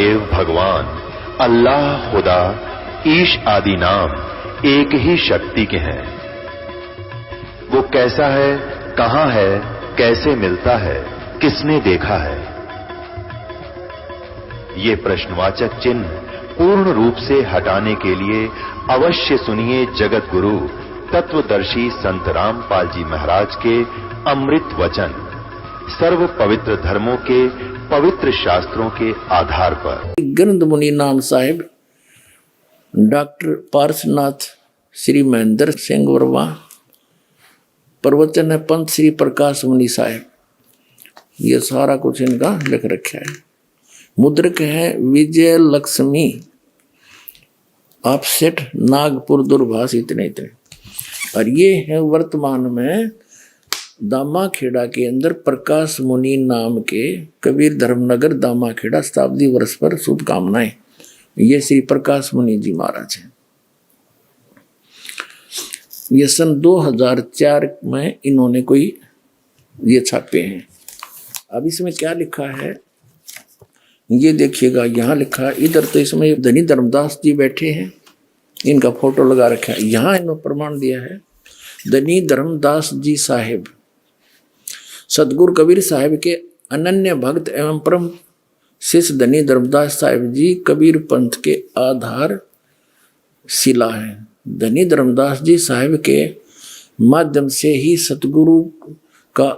देव भगवान अल्लाह खुदा ईश आदि नाम एक ही शक्ति के हैं। वो कैसा है, कहां है, कैसे मिलता है, किसने देखा है? ये प्रश्नवाचक चिन्ह पूर्ण रूप से हटाने के लिए अवश्य सुनिए जगत गुरु तत्वदर्शी संत रामपाल जी महाराज के अमृत वचन, सर्व पवित्र धर्मों के पवित्र शास्त्रों के आधार पर। ग्रंथ मुनि नाम साहिब डॉक्टर पार्शनाथ श्री महेंद्र सिंह वर्मा, प्रवचन है पंत श्री प्रकाश मुनि साहिब। ये सारा कुछ इनका लिख रखा है। मुद्रक है विजय लक्ष्मी ऑफसेट नागपुर दूरभाष इतने। और ये है वर्तमान में दामाखेड़ा के अंदर प्रकाश मुनि नाम के कबीर धर्मनगर दामाखेड़ा शताब्दी वर्ष पर शुभकामनाएं। ये श्री प्रकाश मुनि जी महाराज हैं। ये सन 2004 में इन्होंने कोई ये छापे हैं। अब इसमें क्या लिखा है ये देखिएगा। यहाँ लिखा है, इधर तो इसमें धनी धर्मदास जी बैठे हैं, इनका फोटो लगा रखा है। यहाँ इन्होंने प्रमाण दिया है धनी धर्मदास जी साहिब सतगुरु कबीर साहिब के अनन्य भक्त एवं परम शिष्य धनी धर्मदास साहिब जी कबीर पंथ के आधार शिला है। धनी धर्मदास जी साहिब के माध्यम से ही सतगुरु का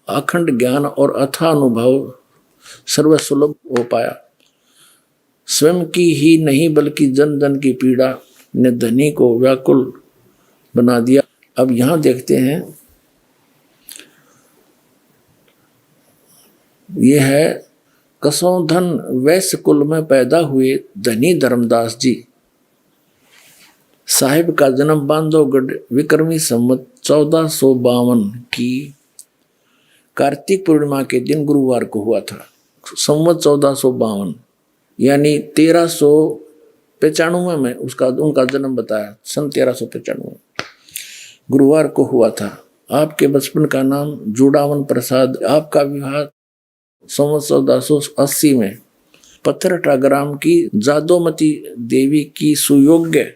अखंड ज्ञान और अथाह अनुभव सर्वसुलभ हो पाया। स्वयं की ही नहीं बल्कि जन जन की पीड़ा ने धनी को व्याकुल बना दिया। अब यहां देखते हैं, यह है कसौधन वैश्य कुल में पैदा हुए धनी धर्मदास जी साहिब का जन्म बांधवगढ़ विक्रमी संवत 1452 की कार्तिक पूर्णिमा के दिन गुरुवार को हुआ था। संवत 1452 यानी 1395 में उनका जन्म बताया। सन 1395 गुरुवार को हुआ था। आपके बचपन का नाम जुड़ावन प्रसाद। आपका विवाह संवत 1480 में पत्थरटा ग्राम की जादोमती देवी की सुयोग्य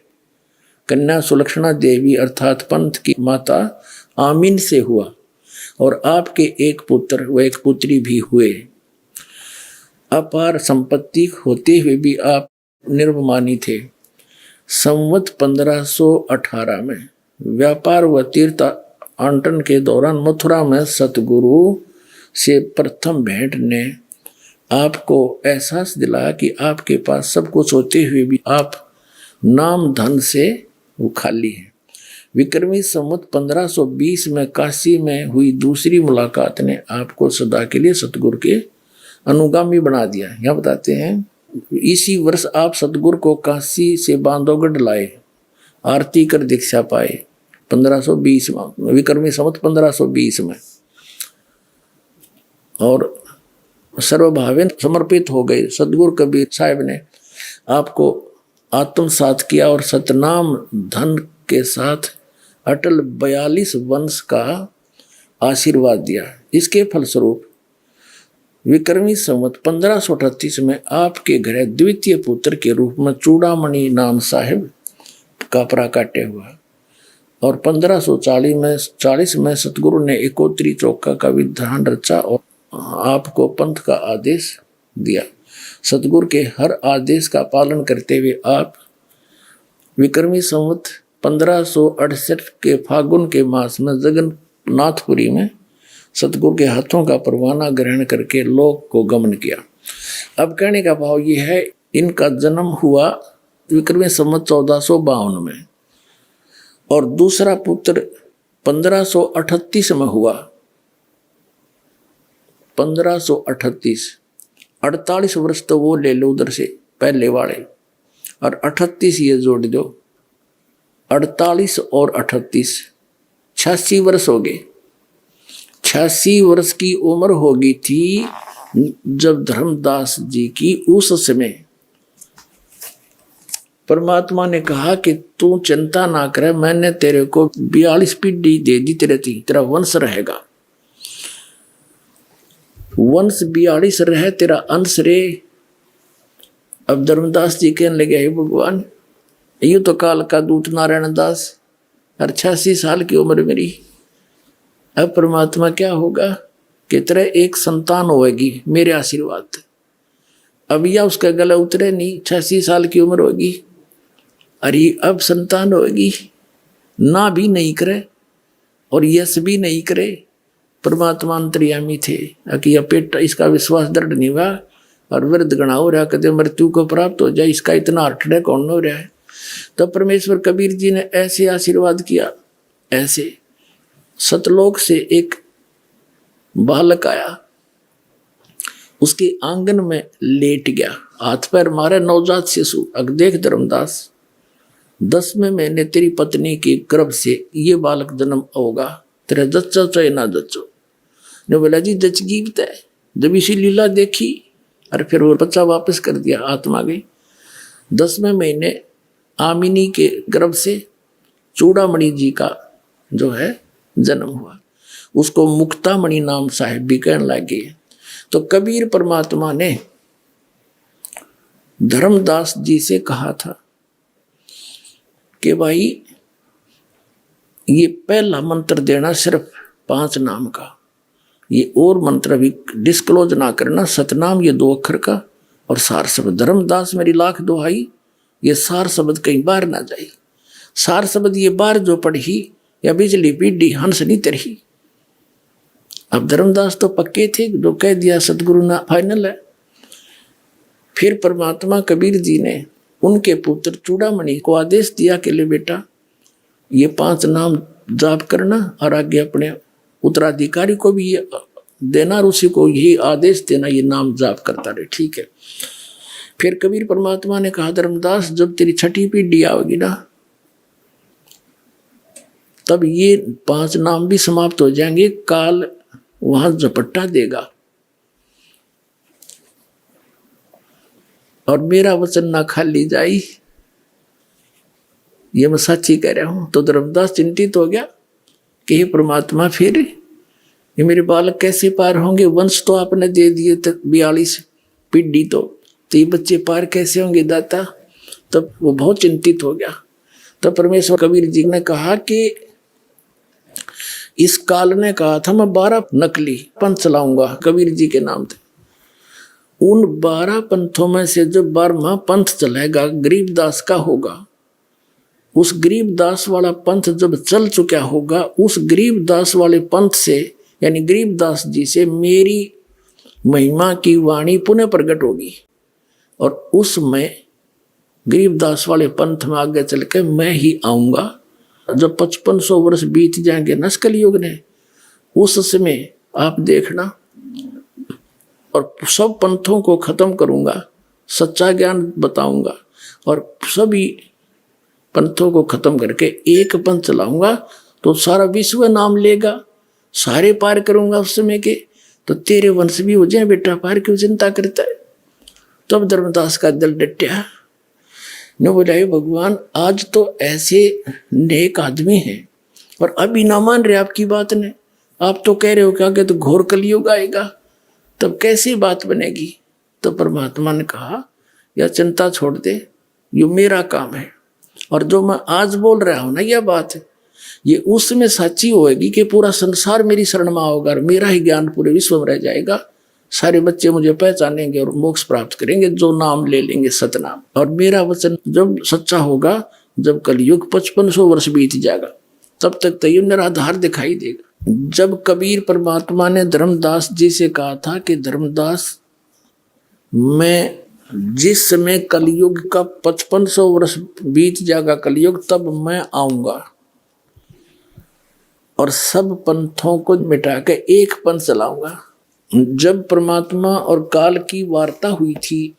कन्या सुलक्षणा देवी अर्थात पंथ की माता आमीन से हुआ और आपके एक पुत्र व एक पुत्री भी हुए। अपार संपत्ति होते हुए भी आप निर्भमानी थे। संवत 1518 में व्यापार व तीर्थ आंटन के दौरान मथुरा में सतगुरु से प्रथम भेंट ने आपको एहसास दिलाया कि आपके पास सब कुछ होते हुए भी आप नाम धन से वो खाली हैं। विक्रमी संवत 1520 में काशी में हुई दूसरी मुलाकात ने आपको सदा के लिए सतगुरु के अनुगामी बना दिया। यहाँ बताते हैं, इसी वर्ष आप सतगुरु को काशी से बांधवगढ़ लाए, आरती कर दीक्षा पाए 1520 में, विक्रमी संवत 1520 में, और सर्वभावेन समर्पित हो गए। सतगुरु कबीर साहिब ने आपको आत्मसात किया और सतनाम धन के साथ अटल 42 वंश का आशीर्वाद दिया। इसके फलस्वरूप विक्रमी संवत 1538 में आपके घर द्वितीय पुत्र के रूप में चूड़ामणि नाम साहिब का प्राकट्य हुआ और 1540 में सतगुरु ने एकोत्री चौका का विधान रचा और आपको पंथ का आदेश दिया। सतगुरु के हर आदेश का पालन करते हुए आप विक्रमी संवत 1568 के फागुन के मास में जगन्नाथपुरी में सतगुरु के हाथों का परवाना ग्रहण करके लोक को गमन किया। अब कहने का भाव ये है, इनका जन्म हुआ विक्रमी संवत 1452 में और दूसरा पुत्र 1538 में हुआ। 1538 48 वर्ष तो वो ले लो उधर से पहले वाले, और 38 ये जोड़ दो, 48 और 38 86 वर्ष हो गए। 86 वर्ष की उम्र हो गई थी जब धर्मदास जी की उस समय परमात्मा ने कहा कि तू चिंता ना करे, मैंने तेरे को 42 पीढ़ी दे दी, तेरा वंश रहेगा। वंश 42 रहे, तेरा अंश रे अब धर्मदास जी कहने लगे, हे भगवान, यूं तो काल का दूत नारायण दास, और 86 साल की उम्र मेरी, अब परमात्मा क्या होगा कि तरह एक संतान होगी मेरे आशीर्वाद। अब यह उसका गला उतरे नहीं, 86 साल की उम्र होगी, अरे अब संतान होगी, ना भी नहीं करे और यश भी नहीं करे। परमात्मा अंतर्यामी थे कि यह पेट इसका विश्वास दृढ़ नहीं हुआ और वृद्ध गणा हो रहा, कदे मृत्यु को प्राप्त हो जाए, इसका इतना अर्थडे कौन हो रहा है। तो परमेश्वर कबीर जी ने ऐसे आशीर्वाद किया। ऐसे सतलोक से एक बालक आया, उसके आंगन में लेट गया, हाथ पैर मारे, नवजात शिशु। अग देख धर्मदास, 10वें महीने तेरी पत्नी के गर्भ से ये बालक जन्म होगा, तेरा जच्चो चाहे ना जच्चो। ने बोला जी जच गीत है। जब इसी लीला देखी और फिर वो बच्चा वापस कर दिया, आत्मा गई। 10वें महीने आमिनी के गर्भ से चूड़ामणि जी का जो है जन्म हुआ, उसको मुक्तामणि नाम साहिब भी कहने लगे। तो कबीर परमात्मा ने धर्मदास जी से कहा था कि भाई ये पहला मंत्र देना सिर्फ 5 नाम का, ये और मंत्र भी डिस्क्लोज ना करना, सतनाम ये 2 अक्षर का और सार शब्द। धर्मदास मेरी लाख दुहाई, ये सार शब्द कहीं बाहर ना जाए। सार शब्द ये बाहर जो पढ़ी या बिजली पीढ़ी हंस नहीं तरही। अब धर्मदास तो पक्के थे, जो कह दिया सतगुरु ना फाइनल है। फिर परमात्मा कबीर जी ने उनके पुत्र चूड़ामणि को आदेश दिया कि ले बेटा ये 5 नाम जाप करना और आगे अपने उत्तराधिकारी को भी ये देना और उसी को यही आदेश देना, ये नाम जाप करता रहे। ठीक है। फिर कबीर परमात्मा ने कहा धर्मदास जब तेरी 6ठी पीढ़ी आओगी ना, तब ये 5 नाम भी समाप्त हो जाएंगे, काल वहां झपट्टा देगा और मेरा वचन ना खाली जाई, ये मैं सच्ची कह रहा हूं। तो धर्मदास चिंतित हो गया कि हे परमात्मा फिर ये मेरे बालक कैसे पार होंगे, वंश तो आपने दे दिए 42 पीढ़ी, तो ये बच्चे पार कैसे होंगे दाता। तब वो बहुत चिंतित हो गया। तो परमेश्वर कबीर जी ने कहा कि इस काल ने कहा था मैं 12 नकली पंथ चलाऊंगा कबीर जी के नाम से। उन 12 पंथों में से जो 12वां पंथ चलेगा गरीबदास का होगा। उस गरीबदास वाला पंथ जब चल चुका होगा, उस गरीबदास वाले पंथ से यानी गरीबदास जी से मेरी महिमा की वाणी पुनः प्रकट होगी और उसमें गरीबदास वाले पंथ में आगे चल के मैं ही आऊंगा। जब 5500 वर्ष बीत जाएंगे नस्कल युग ने, उस समय आप देखना और सब पंथों को खत्म करूंगा, सच्चा ज्ञान बताऊंगा और सभी पंथों को खत्म करके एक पंथ चलाऊंगा, तो सारा विश्व नाम लेगा, सारे पार करूंगा उस समय के। तो तेरे वंश भी हो जाए बेटा, पार क्यों चिंता करता है। तब धर्मदास का दिल डटया, ने बोला भगवान आज तो ऐसे नेक आदमी हैं और अभी ना मान रहे आपकी बात ने। आप तो कह रहे हो कि आगे तो घोर कलयुग आएगा, तब कैसी बात बनेगी। तो परमात्मा ने कहा या चिंता छोड़ दे, ये मेरा काम है और जो मैं आज बोल रहा हूं ना यह बात है, ये उसमें सच्ची होएगी कि पूरा संसार मेरी शरण में होगा और मेरा ही ज्ञान पूरे विश्व में रह जाएगा। सारे बच्चे मुझे पहचानेंगे और मोक्ष प्राप्त करेंगे जो नाम ले लेंगे सतनाम। और मेरा वचन जब सच्चा होगा, जब कलयुग 5500 वर्ष बीत जाएगा, तब तक तो ये निराधार दिखाई देगा। जब कबीर परमात्मा ने धर्मदास जी से कहा था कि धर्मदास मैं जिस समय कलयुग का 5500 वर्ष बीत जाएगा कलयुग, तब मैं आऊंगा और सब पंथों को मिटा के एक पंथ चलाऊंगा। जब परमात्मा और काल की वार्ता हुई थी,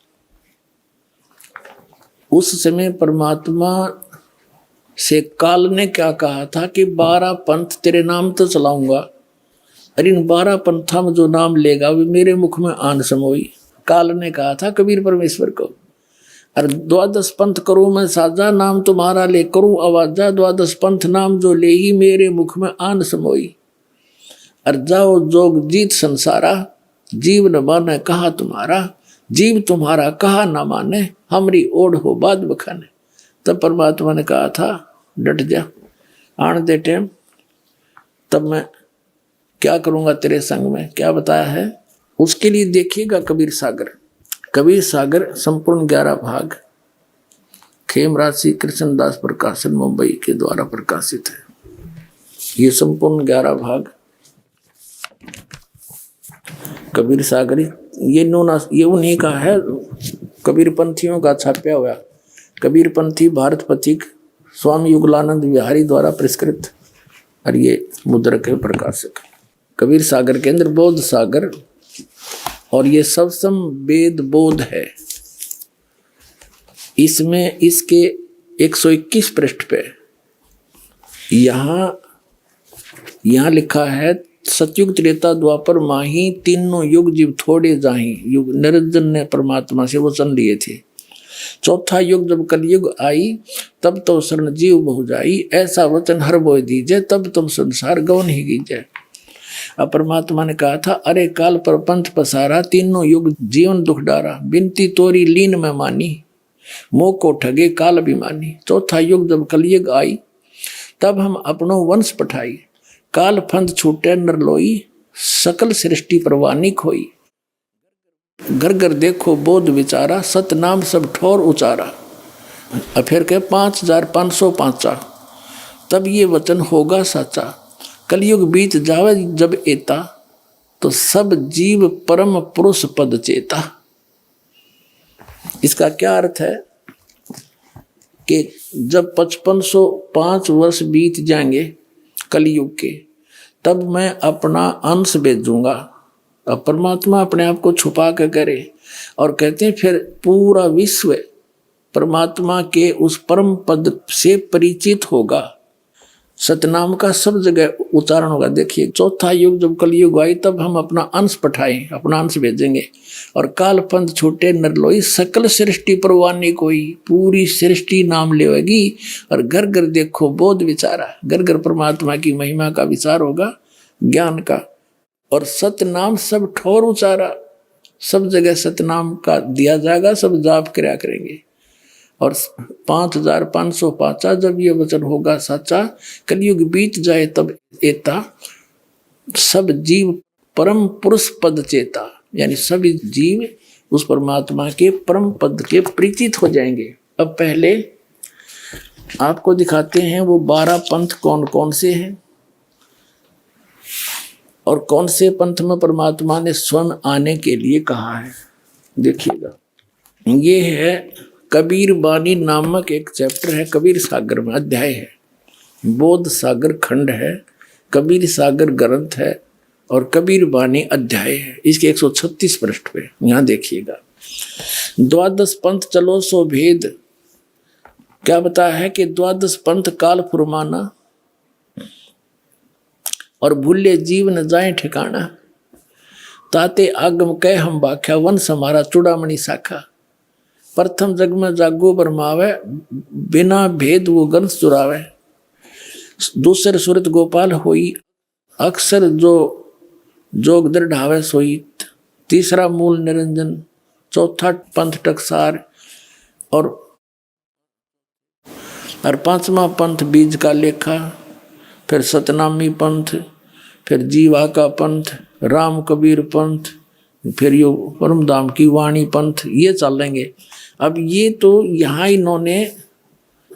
उस समय परमात्मा से काल ने क्या कहा था कि 12 पंथ तेरे नाम तो चलाऊंगा, और इन 12 पंथों में जो नाम लेगा वे मेरे मुख में आन समोई। काल ने कहा था कबीर परमेश्वर को, और 12 पंथ करूं मैं साजा, नाम तुम्हारा ले करूं आवाजा, 12 पंथ नाम जो ले ही मेरे मुख में आन समोई। और जाओ जोग जीत संसारा, जीवन माने कहा तुम्हारा, जीव तुम्हारा कहा ना माने, हमरी ओढ़ हो बाद बखाने। तब परमात्मा ने कहा था डट जा, आने दे टाइम, तब मैं क्या करूंगा तेरे संग में। क्या बताया है उसके लिए देखिएगा कबीर सागर। कबीर सागर संपूर्ण 11 भाग खेमराज श्री कृष्णदास प्रकाशन मुंबई के द्वारा प्रकाशित है। ये संपूर्ण 11 भाग कबीर सागर, ये उन्हीं का है, कबीर पंथियों का छापा हुआ। कबीर पंथी भारत पथिक स्वामी युगलानंद विहारी द्वारा पुरस्कृत, और ये मुद्रक है प्रकाशक। कबीर सागर के अंदर बोध सागर और ये सबसम वेद बोध है। इसमें इसके 121 पृष्ठ पे यहाँ लिखा है, सतयुग त्रेता द्वापर माही तीनों युग जीव थोड़े जाही। युग निरंजन ने परमात्मा से वचन लिए थे। चौथा युग जब कलयुग आई, तब तो शरण जीव बहु जाई, ऐसा वचन हर बोय दीजिए, तब तुम संसार गौन ही कीजिए। अब परमात्मा ने कहा था, अरे काल पर पंथ पसारा, तीनों युग जीवन दुख डारा, बिनती तोरी लीन में मानी, मोह को ठगे काल अभिमानी। चौथा युग जब कलयुग आई, तब हम अपनो वंश पठाई, काल फंद छूटे नर लोई, सकल सृष्टि परवानी खोई। घर घर देखो बोध विचारा, सतनाम सब ठोर उचारा। और फिर के 5505, तब ये वचन होगा साचा, कलयुग बीत जावे जब एता, तो सब जीव परम पुरुष पद चेता। इसका क्या अर्थ है कि जब 5505 वर्ष बीत जाएंगे कलयुग के, तब मैं अपना अंश भेजूंगा। अब परमात्मा अपने आप को छुपा के करे और कहते हैं फिर पूरा विश्व परमात्मा के उस परम पद से परिचित होगा, सतनाम का सब जगह उच्चारण होगा। देखिए, चौथा युग जब कलयुग आई, तब हम अपना अंश पठाएं, अपना अंश भेजेंगे, और काल पंथ छूटे नरलोई, सकल सृष्टि परवानी कोई, पूरी सृष्टि नाम लेगी। और घर घर देखो बोध विचारा, घर घर परमात्मा की महिमा का विचार होगा, ज्ञान का। और सतनाम सब ठोर उचारा, सब जगह सतनाम का दिया जाएगा, सब जाप किया करेंगे। और 5505 जब ये वचन होगा साचा, कलयुग बीत जाए तब एता, सब जीव परम पुरुष पद चेता, यानी सभी जीव उस परमात्मा के परम पद के परिचित हो जाएंगे। अब पहले आपको दिखाते हैं वो 12 पंथ कौन कौन से हैं और कौन से पंथ में परमात्मा ने स्वयं आने के लिए कहा है। देखिएगा, ये है कबीर बानी नामक एक चैप्टर है, कबीर सागर में अध्याय है, बोध सागर खंड है, कबीर सागर ग्रंथ है और कबीर बानी अध्याय है। इसके 136 पृष्ठ पे यहाँ देखिएगा, 12 पंथ चलो सो भेद। क्या बताया है कि 12 पंथ काल फुरमाना, और भूले जीव न जाए ठिकाना, ताते आगम कह हम बाख्या, वंश हमारा चूड़ामणि शाखा। प्रथम जग में जागो बरमावे, बिना भेद वो गंस चुरावे। दूसर सुरत गोपाल होई, अक्सर जो जोग दृढ़ावे सोई। तीसरा मूल निरंजन, चौथा पंथ टकसार, और 5वां पंथ बीज का लेखा, फिर सतनामी पंथ, फिर जीवा का पंथ, राम कबीर पंथ, फिर यो परमधाम की वाणी पंथ, ये चलेंगे। अब ये तो यहाँ इन्होंने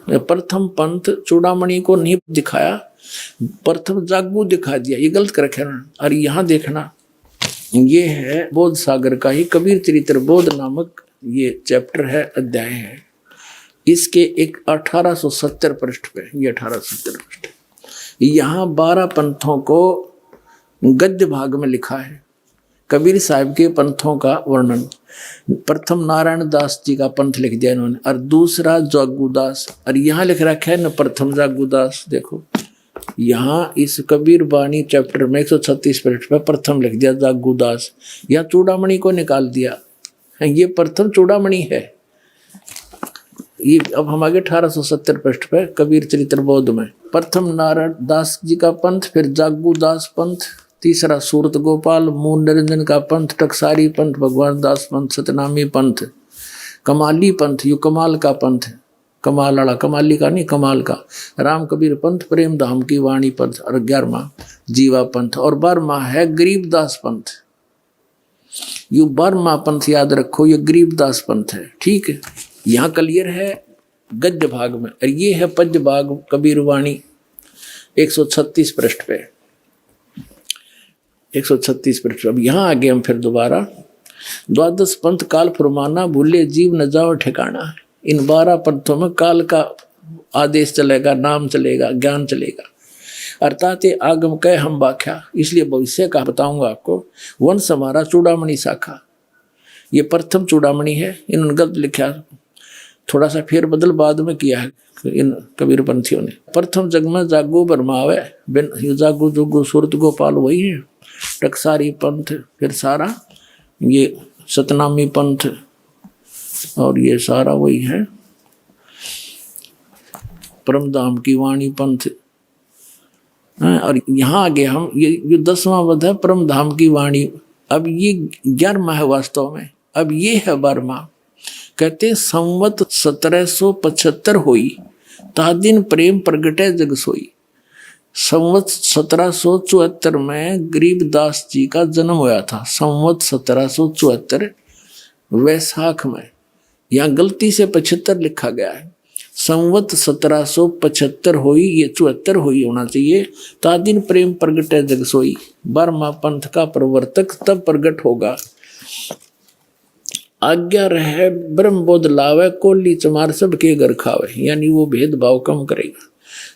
प्रथम पंथ चूड़ामणि को नहीं दिखाया, प्रथम जागू दिखा दिया, ये गलत कर रखा है। और यहाँ देखना, ये है बोध सागर का ही कबीर चरित्र बोध नामक ये चैप्टर है, अध्याय है। इसके एक 1870 पृष्ठ पे, ये 1870 पृष्ठ, यहाँ 12 पंथों को गद्य भाग में लिखा है। कबीर साहब के पंथों का वर्णन, प्रथम नारायण दास जी का पंथ लिख दिया इन्होंने, और दूसरा जागूदास, और यहाँ लिख रखा है न प्रथम जागूदास। देखो यहाँ इस कबीर बानी चैप्टर में 136 पृष्ठ पे प्रथम लिख दिया जागूदास, या चूड़ामणि को निकाल दिया, ये प्रथम चूड़ामणि है। ये अब हम आगे 1870 पृष्ठ पे कबीर चरित्र बोध में प्रथम नारायण दास जी का पंथ, फिर जागूदास पंथ, तीसरा सूरत गोपाल, मूल निरंजन का पंथ, टकसारी पंथ, भगवान दास पंथ, सतनामी पंथ, कमाली पंथ, यू कमाल का पंथ है, कमाल वाला, कमाली का नहीं कमाल का, राम कबीर पंथ, प्रेम धाम की वाणी पंथ, और 11वां जीवा पंथ, और 12वां है गरीबदास पंथ। यू 12वां पंथ याद रखो, ये गरीबदास पंथ है। ठीक है, यहाँ क्लियर है गद्य भाग में, और ये है पद्य भाग कबीर वाणी 136 पृष्ठ पे, 136 पृष्ठ। अब यहाँ आगे हम फिर दोबारा, द्वादश पंथ काल फरमाना, भूले जीव न जाओ ठिकाना। इन 12 पंथों में काल का आदेश चलेगा, नाम चलेगा, ज्ञान चलेगा, अर्थात आगम कह हम व्याख्या। इसलिए भविष्य का बताऊंगा आपको। वंश हमारा चूड़ामणि शाखा, ये प्रथम चूड़ामणि है, इन्होंने गलत लिखा, थोड़ा सा फेर बदल बाद में किया है इन कबीर पंथियों ने। प्रथम जग में जागो बरमावे, बिन जागो जोगो सूरत गोपाल वही है, टकसारी पंथ, फिर सारा ये सतनामी पंथ, और ये सारा वही है परमधाम की वाणी पंथ। और यहाँ आगे हम ये 10वां वध है परमधाम की वाणी। अब ये 11वां है वास्तव में, अब ये है 12वां। कहते संवत 1775 होई, ता दिन प्रेम प्रगटे जग सोई। संवत 1774 में गरीबदास जी का जन्म हुआ था, संवत 1774 वैशाख में। यहाँ गलती से 75 लिखा गया है, संवत 1775 हुई, ये 74 हुई होना चाहिए। ता दिन प्रेम प्रगटे जग सोई, 12वां पंथ का प्रवर्तक तब प्रगट होगा। आज्ञा रहे ब्रह्म बोध लावे, कोली चमार सबके घर खावे, यानी वो भेदभाव कम करेगा।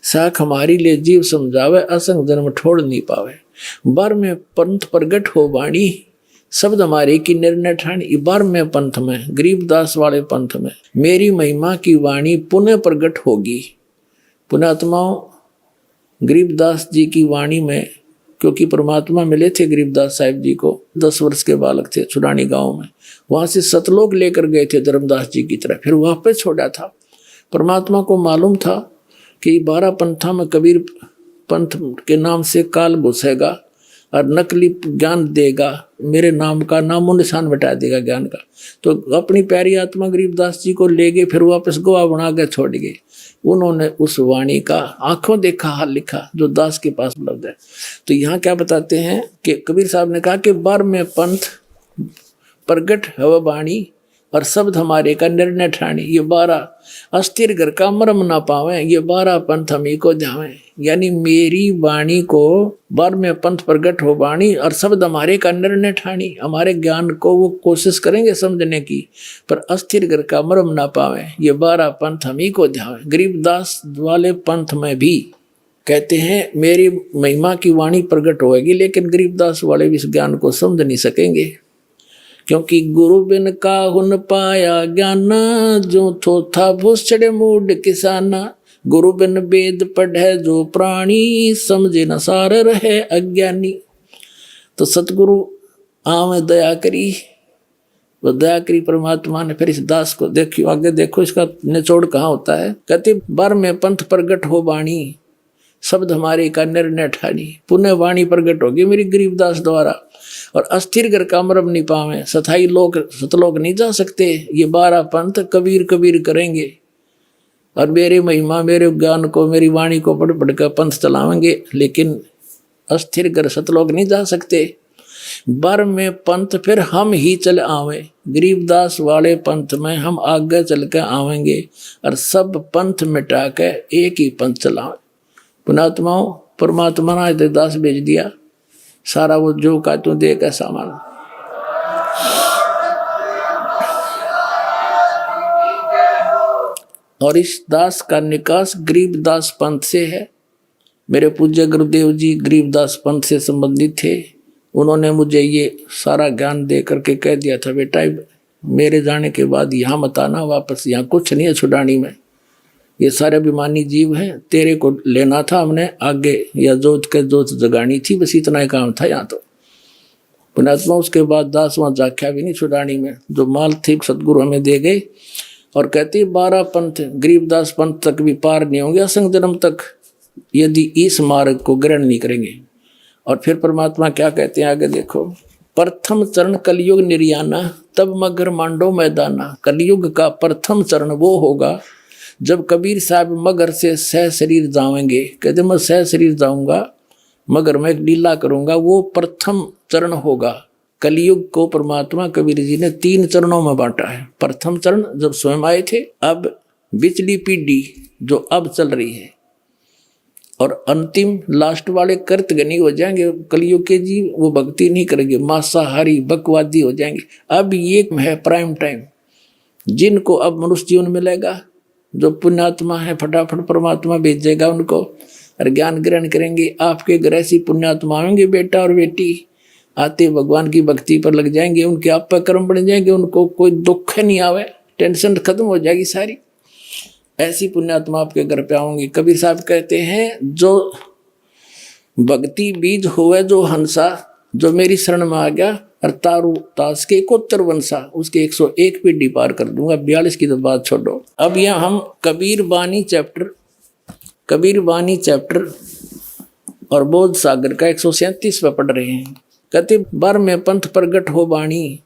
साख हमारी ले जीव समझावे, असंग जन्म छोड़ नहीं पावे। 12वें पंथ प्रगट हो वाणी, शब्द हमारे की निर्णय ठानी। 12वें पंथ में, गरीबदास वाले पंथ में, मेरी महिमा की वाणी पुनः प्रगट होगी। पुण्यात्माओं, गरीबदास जी की वाणी में, क्योंकि परमात्मा मिले थे गरीबदास साहिब जी को, 10 वर्ष के बालक थे छुड़ानी गांव में, वहां से सतलोक लेकर गए थे धर्मदास जी की तरह, फिर वापस छोड़ा था। परमात्मा को मालूम था कि 12 पंथा में कबीर पंथ के नाम से काल घुसेगा और नकली ज्ञान देगा, मेरे नाम का नामो निशान मिटा देगा ज्ञान का। तो अपनी प्यारी आत्मा गरीबदास जी को ले गए, फिर वापस गोवा बना के छोड़ गए। उन्होंने उस वाणी का आंखों देखा हाल लिखा जो दास के पास उपलब्ध है। तो यहाँ क्या बताते हैं कि कबीर साहब ने कहा कि 12वें पंथ प्रगट है वाणी, और शब्द हमारे का निर्णय ठाणी। ये 12 अस्थिर घर का मरम ना पावे, ये 12 पंथ हमी को जावे। यानी मेरी वाणी को 12वें पंथ प्रगट हो वाणी, और शब्द हमारे का निर्णय ठाणी। हमारे ज्ञान को वो कोशिश करेंगे समझने की, पर अस्थिर घर का मरम ना पावे, ये 12 पंथ हमी को जावे। गरीबदास वाले पंथ में भी कहते हैं मेरी महिमा की वाणी प्रगट होगी, लेकिन गरीबदास वाले भी इस ज्ञान को समझ नहीं सकेंगे, क्योंकि गुरु बिन का हुन पाया ज्ञाना, जो थोथा भूस चढ़े मूड किसाना। गुरु बिन वेद पढ़े जो प्राणी, समझे न सार रहे अज्ञानी। तो सतगुरु आवे दया करी, वो दया करी परमात्मा ने। फिर इस दास को देखियो, आगे देखो इसका निचोड़ कहाँ होता है। कहते 12वें पंथ प्रगट हो वाणी, शब्द हमारे का निर्णय ठानी। पुण्य वाणी प्रगट होगी मेरी गरीबदास द्वारा, और अस्थिर घर का मरम नहीं पावे, सथाई लोग सतलोक नहीं जा सकते। ये 12 पंथ कबीर कबीर करेंगे, और मेरे महिमा मेरे ज्ञान को मेरी वाणी को पढ़ पढ़ कर पंथ चलावेंगे, लेकिन अस्थिर घर सतलोक नहीं जा सकते। 12वें पंथ फिर हम ही चल आवे, गरीबदास वाले पंथ में हम आगे चल के आवेंगे, और सब पंथ मिटा के एक ही पंथ चलावे। पुणात्माओं, परमात्मा ने दास भेज दिया, सारा वो जो का तू दे का सामान। और इस दास का निकास गरीबदास पंथ से है। मेरे पूज्य गुरुदेव जी गरीबदास पंथ से संबंधित थे। उन्होंने मुझे ये सारा ज्ञान दे करके कह दिया था, बेटा मेरे जाने के बाद यहाँ मत आना वापस, यहाँ कुछ नहीं है छुड़ानी में, ये सारे अभिमानी जीव हैं, तेरे को लेना था हमने आगे, या जोत के जोत जगानी थी, बस इतना ही काम था यहाँ तो। पुण्यात्मा, उसके बाद दास वहाँ जाख्या भी नहीं छुड़ानी में, जो माल थी सतगुरु हमें दे गए। और कहते 12 पंथ गरीबदास पंथ तक भी पार नहीं होंगे असंग जन्म तक, यदि इस मार्ग को ग्रहण नहीं करेंगे। और फिर परमात्मा क्या कहते हैं आगे देखो, प्रथम चरण कलयुग निर्याना तब मगर मांडो मैदाना। कलयुग का प्रथम चरण वो होगा जब कबीर साहब मगर से सह शरीर जाएंगे। कहते मैं सह शरीर जाऊंगा, मगर मैं एक लीला करूंगा, वो प्रथम चरण होगा। कलयुग को परमात्मा कबीर जी ने 3 चरणों में बांटा है। प्रथम चरण जब स्वयं आए थे, अब बिचली पीढ़ी जो अब चल रही है, और अंतिम लास्ट वाले कर्तगनी हो जाएंगे कलयुग के जी, वो भक्ति नहीं करेंगे, मांसाहारी बकवादी हो जाएंगे। अब ये है प्राइम टाइम, जिनको अब मनुष्य जीवन मिलेगा, जो पुण्यात्मा है फटाफट परमात्मा भेजेगा उनको और ज्ञान ग्रहण करेंगे। आपके घर ऐसी पुण्यात्मा आएंगे, बेटा और बेटी आते भगवान की भक्ति पर लग जाएंगे, उनके आप पर कर्म बन जाएंगे, उनको कोई दुख नहीं आवे, टेंशन खत्म हो जाएगी सारी। ऐसी पुण्यात्मा आपके घर पे आऊंगी। कबीर साहब कहते हैं जो भक्ति बीज हुए जो हंसा, जो मेरी शरण में आ गया और तारू तास के 71 वंशा, उसके 101 पीढ़ी पार कर दूंगा। 42 की तो बात छोड़ो। अब यहाँ हम कबीर बानी चैप्टर और बोध सागर का 137 पे पढ़ रहे हैं। कहते बार में पंथ प्रगट हो बाणी,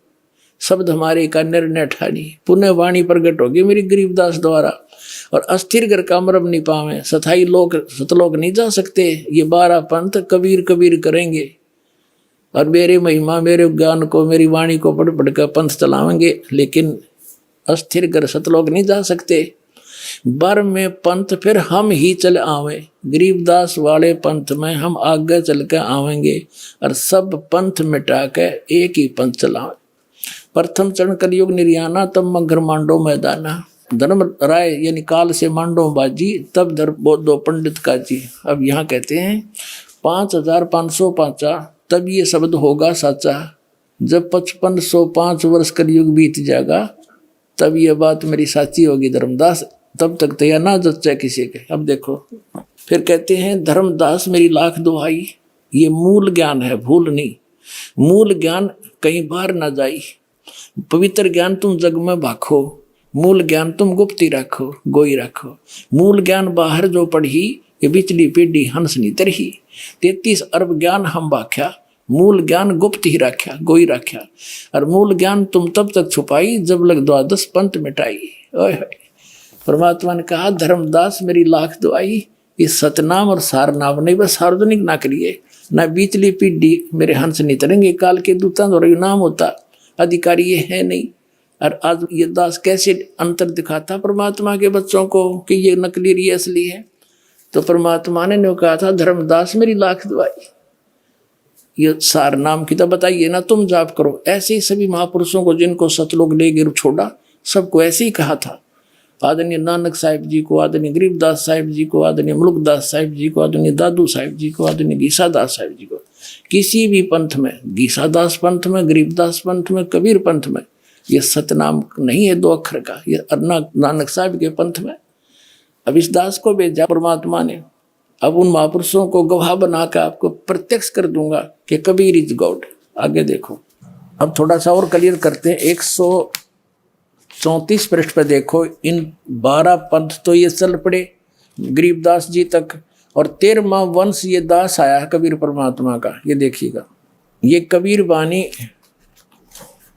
शब्द हमारे का निर्णय ठानी। पुण्य वाणी प्रगट होगी मेरी गरीबदास द्वारा, और अस्थिर घर का मरम नहीं पावे, सथाई लोग सतलोक नहीं जा सकते। ये 12 पंथ कबीर कबीर करेंगे, और मेरे महिमा मेरे ज्ञान को मेरी वाणी को पढ़ पढ़ कर पंथ चलावेंगे, लेकिन अस्थिर घर सतलोक नहीं जा सकते। बर में पंथ फिर हम ही चल आवे, गरीबदास वाले पंथ में हम आगे चल कर आवेंगे, और सब पंथ मिटा के एक ही पंथ चलावे। प्रथम चरण कलयुग निर्याना तब मगर मांडो मैदाना। धर्म राय यानी काल से मांडो बाजी, तब धर दो पंडित का जी। अब यहाँ कहते हैं 5505 तब ये शब्द होगा साचा। जब 5505 वर्ष कलयुग बीत जाएगा तब ये बात मेरी साची होगी धर्मदास, तब तक तो यह ना जच्चा किसी के। अब देखो फिर कहते हैं धर्मदास मेरी लाख दुहाई, ये मूल ज्ञान है, भूल नहीं। मूल ज्ञान कहीं बाहर ना जाई, पवित्र ज्ञान तुम जग में भाखो, मूल ज्ञान तुम गुप्ती रखो, गोई रखो। मूल ज्ञान बाहर जो पढ़ी, ये बिचली पीढ़ी हंस नहीं तरही। 33 अरब ज्ञान हम बाख्या, मूल ज्ञान गुप्त ही रख्या, गोई रख्या। और मूल ज्ञान तुम तब तक छुपाई जब लग 12 पंथ मिटाई। ओए परमात्मा ने कहा धर्मदास मेरी लाख दुआई, इस सतनाम और सार नाम नहीं, बस सार्वजनिक ना करिए, ना बीचली पीढ़ी मेरे हंस नहीं तरेंगे। काल के दूतां और नाम होता, अधिकारी ये है नहीं। और आज ये दास कैसे अंतर दिखाता परमात्मा के बच्चों को कि ये नकली ये असली है। तो परमात्मा ने कहा था धर्मदास मेरी लाख दुआई, ये सार नाम की तो बताइए ना, तुम जाप करो। ऐसे ही सभी महापुरुषों को जिनको सतलोक ले गिर छोड़ा, सबको ऐसे ही कहा था। आदरणीय नानक साहिब जी को, आदरणीय गरीबदास साहिब जी को, आदरणीय मुल्कदास साहिब जी को, आदरणीय दादू साहिब जी को, आदरणीय गीसादास साहिब जी को। किसी भी पंथ में, गीसादास पंथ में, गरीबदास पंथ में, कबीर पंथ में, ये सतनाम नहीं है 2 अक्षर का, ये नानक साहिब के पंथ में। अब इस दास को भेजा परमात्मा ने, अब उन महापुरुषों को गवाह बनाकर आपको प्रत्यक्ष कर दूंगा कि कबीर इज गॉड। आगे देखो, अब थोड़ा सा और क्लियर करते हैं। 134 पृष्ठ पर देखो, इन 12 पंथ तो ये चल पड़े गरीबदास जी तक, और 13वां वंश ये दास आया है कबीर परमात्मा का। ये देखिएगा, ये कबीर बानी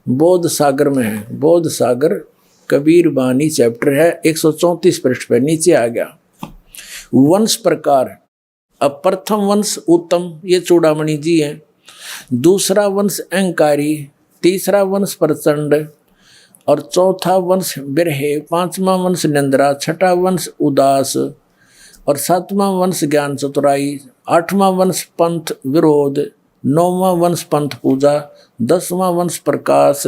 बोध सागर में है, बोध सागर कबीर बानी चैप्टर है, 134 पृष्ठ पर नीचे आ गया। वंश प्रकार, अब प्रथम वंश उत्तम, ये चूड़ामणि जी हैं। दूसरा वंश अहंकारी, तीसरा वंश प्रचंड, और चौथा वंश बिरहे, 5वां वंश निंद्रा, 6ठा वंश उदास, और 7वां वंश ज्ञान चतुराई, 8वां वंश पंथ विरोध, 9वां वंश पंथ पूजा, 10वां वंश प्रकाश,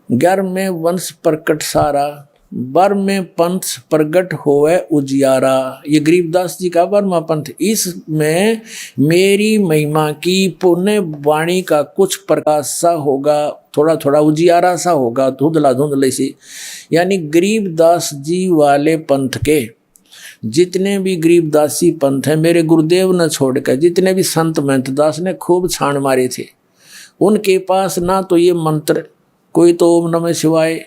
11वें वंश प्रकट सारा, 12वें पंथ प्रगट होवे उजियारा। ये गरीबदास जी का 12वां पंथ। इसमें मेरी महिमा की पुण्य वाणी का कुछ प्रकाश सा होगा, थोड़ा थोड़ा उजियारा सा होगा, धुंधला धुंधले सी। यानी गरीबदास जी वाले पंथ के जितने भी गरीबदासी पंथ है, मेरे गुरुदेव ने छोड़कर जितने भी संत महंत दास ने खूब छाण मारे थे, उनके पास ना तो ये मंत्र, कोई तो ओम नमः शिवाय,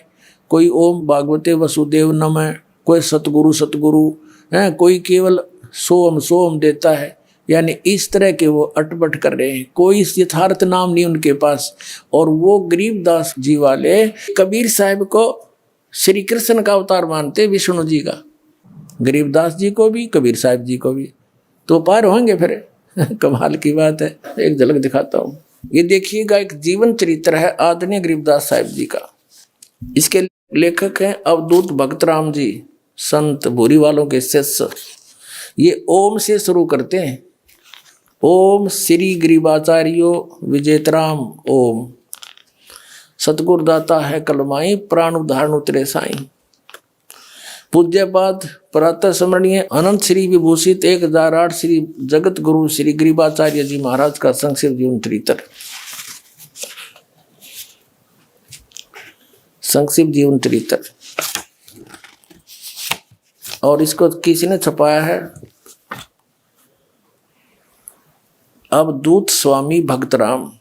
कोई ओम भागवते वसुदेव नमः, कोई सतगुरु सतगुरु है, कोई केवल सोम सोम देता है, यानी इस तरह के वो अटपट कर रहे हैं, कोई यथार्थ नाम नहीं उनके पास। और वो गरीबदास जी वाले कबीर साहब को श्री कृष्ण का अवतार मानते, विष्णु जी का, गरीबदास जी को भी कबीर साहब जी को भी, तो पार होंगे फिर। कमाल की बात है। एक झलक दिखाता हूँ, ये देखिएगा, एक जीवन चरित्र है आदरणीय गरीबदास साहब जी का। इसके लेखक हैं अवधूत भगत राम जी, संत भूरी वालों के शिष्य। ये ओम से शुरू करते हैं, ओम श्री गरीबाचार्यो विजेतराम ओम, सतगुरु दाता है कलमाई, प्राण उदाहरण उतरे साईं। पूज्यपाद प्रातः स्मरणीय अनंत श्री विभूषित 1008 श्री जगत गुरु श्री गरीबाचार्य जी महाराज का संक्षिप्त जीवन चरित्र, संक्षिप्त जीवन चरित्र। और इसको किसी छपाया है, अवधूत स्वामी भक्तराम।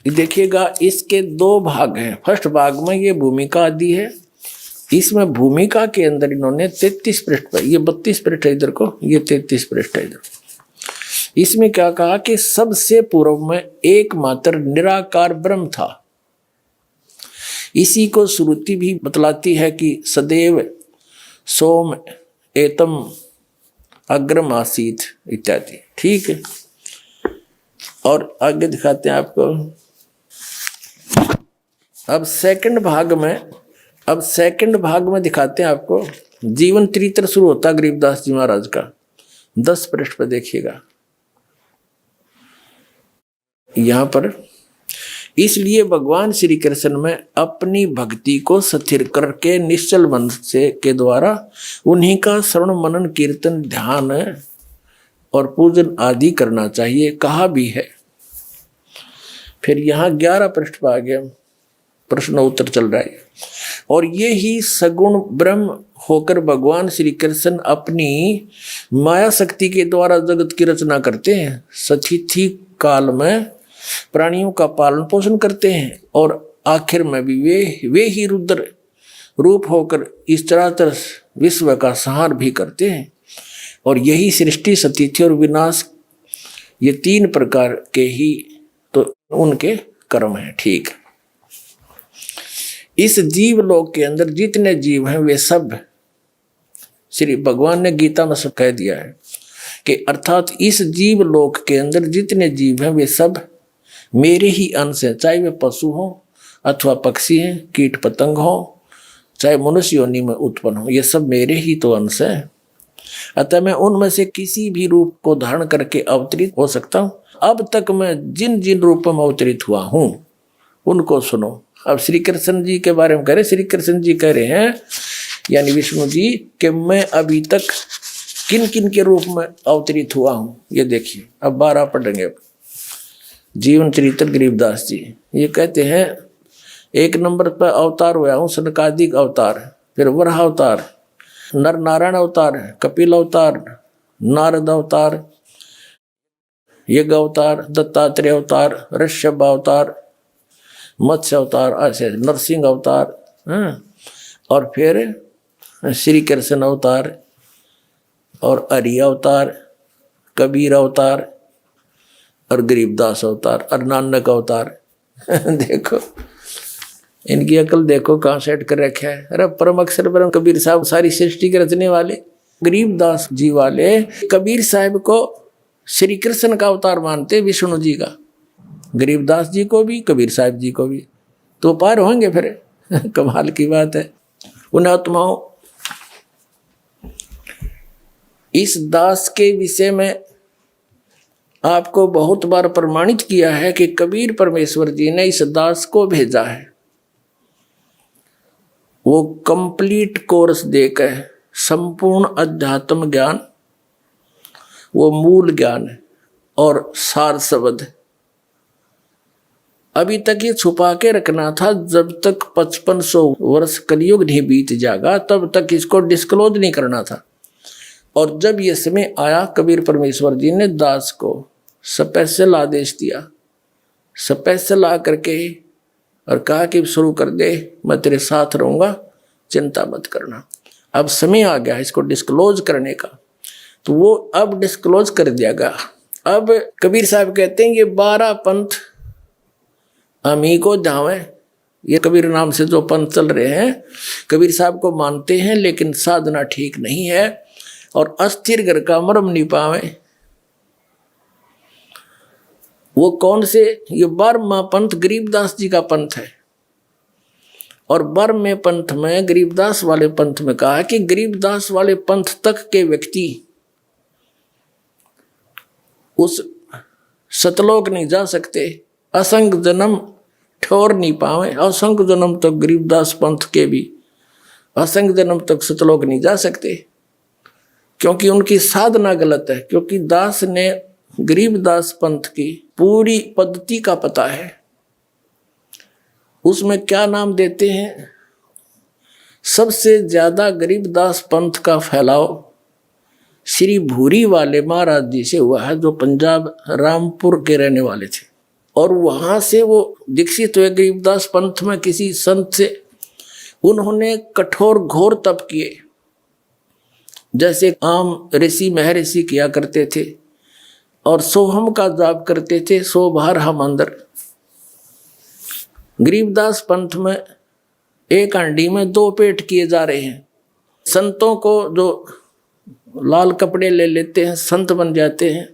देखिएगा, इसके 2 भाग हैं। फर्स्ट भाग में ये भूमिका आदि है, इसमें भूमिका के अंदर इन्होंने 33 पृष्ठ पर, ये 32 पृष्ठ है इधर को, ये 33 पृष्ठ है इधर। इसमें क्या कहा कि सबसे पूर्व में एकमात्र निराकार ब्रह्म था। इसी को श्रुति भी बतलाती है कि सदैव सोम एतम अग्रम आसीत इत्यादि, ठीक है। और आगे दिखाते हैं आपको। अब सेकंड भाग में दिखाते हैं आपको, जीवन चरित्र शुरू होता है गरीबदास जी महाराज का। 10 पृष्ठ पर देखिएगा यहां पर। इसलिए भगवान श्री कृष्ण में अपनी भक्ति को स्थिर करके निश्चल मन से के द्वारा उन्हीं का श्रवण मनन कीर्तन ध्यान और पूजन आदि करना चाहिए, कहा भी है। फिर यहाँ 11 पृष्ठ पर आ गया, प्रश्न उत्तर चल रहा है। और ये ही सगुण ब्रह्म होकर भगवान श्री कृष्ण अपनी माया शक्ति के द्वारा जगत की रचना करते हैं, सतिथि काल में प्राणियों का पालन पोषण करते हैं, और आखिर में भी वे ही रुद्र रूप होकर इस चराचर विश्व का संहार भी करते हैं। और यही सृष्टि, सतिथि और विनाश, ये 3 प्रकार के ही तो उनके कर्म हैं, ठीक। इस जीव लोक के अंदर जितने जीव हैं वे सब, श्री भगवान ने गीता में सब कह दिया है कि अर्थात इस जीव लोक के अंदर जितने जीव हैं वे सब मेरे ही अंश हैं, चाहे वे पशु हों अथवा पक्षी हैं, कीट पतंग हों, चाहे मनुष्य योनि में उत्पन्न हो, ये सब मेरे ही तो अंश हैं। अतः मैं उनमें से किसी भी रूप को धारण करके अवतरित हो सकता हूँ। अब तक मैं जिन जिन रूपों में अवतरित हुआ हूँ उनको सुनो। अब श्री कृष्ण जी के बारे में कह रहे, श्री कृष्ण जी कह रहे हैं यानी विष्णु जी कि मैं अभी तक किन किन के रूप में अवतरित हुआ हूँ। ये देखिए, अब 12 पढ़ेंगे। जीवन चरित्र गरीबदास जी ये कहते हैं, 1 नंबर पर अवतार हुआ हूँ सनकादिक अवतार, फिर वराह अवतार, नर नारायण अवतार, कपिल अवतार, नारद अवतार, यज्ञ अवतार, दत्तात्रेय अवतार, ऋषभ अवतार, मत्स्य अवतार, ऐसे नरसिंह अवतार, और फिर श्री कृष्ण अवतार, और हरि अवतार, कबीर अवतार, और गरीबदास अवतार, और नानक अवतार। देखो इनकी अकल देखो कहाँ सेट कर रखा है। अरे परम अक्षर ब्रह्म कबीर साहब सारी सृष्टि के रचने वाले, गरीबदास जी वाले कबीर साहब को श्री कृष्ण का अवतार मानते, विष्णु जी का, गरीबदास जी को भी कबीर साहब जी को भी, तो पार होंगे फिर। कमाल की बात है। उन आत्माओं, इस दास के विषय में आपको बहुत बार प्रमाणित किया है कि कबीर परमेश्वर जी ने इस दास को भेजा है। वो कंप्लीट कोर्स देकर संपूर्ण अध्यात्म ज्ञान, वो मूल ज्ञान और सार शब्द अभी तक ये छुपा के रखना था। जब तक 5500 वर्ष कलयुग नहीं बीत जाएगा तब तक इसको डिस्क्लोज नहीं करना था। और जब ये समय आया, कबीर परमेश्वर जी ने दास को स्पेशल आदेश दिया, स्पेशल आ करके और कहा कि शुरू कर दे, मैं तेरे साथ रहूँगा, चिंता मत करना। अब समय आ गया इसको डिस्क्लोज करने का। तो वो अब डिस्क्लोज कर दिया गया। अब कबीर साहब कहते हैं ये 12 पंथ हम ही को जावे। ये कबीर नाम से जो पंथ चल रहे हैं कबीर साहब को मानते हैं, लेकिन साधना ठीक नहीं है और अस्थिर घर का मरम नहीं पावे। वो कौन से? ये 12वां पंथ गरीबदास जी का पंथ है। और 12वें पंथ में गरीबदास वाले पंथ में कहा कि गरीबदास वाले पंथ तक के व्यक्ति उस सतलोक नहीं जा सकते, असंख्य जन्म ठोर नहीं पावे। असंख्य जन्म तक गरीबदास पंथ के भी असंख्य जन्म तक सतलोक नहीं जा सकते, क्योंकि उनकी साधना गलत है। क्योंकि दास ने गरीबदास पंथ की पूरी पद्धति का पता है। उसमें क्या नाम देते हैं? सबसे ज्यादा गरीबदास पंथ का फैलाव श्री भूरी वाले महाराज जी से हुआ है, जो पंजाब रामपुर के रहने वाले थे। और वहां से वो दीक्षित हुए गरीबदास पंथ में किसी संत से। उन्होंने कठोर घोर तप किए, जैसे आम ऋषि महर्षि किया करते थे, और सोहम का जाप करते थे, सो बाहर हम अंदर। गरीबदास पंथ में एक हांडी में 2 पेट किए जा रहे हैं। संतों को जो लाल कपड़े ले लेते हैं, संत बन जाते हैं,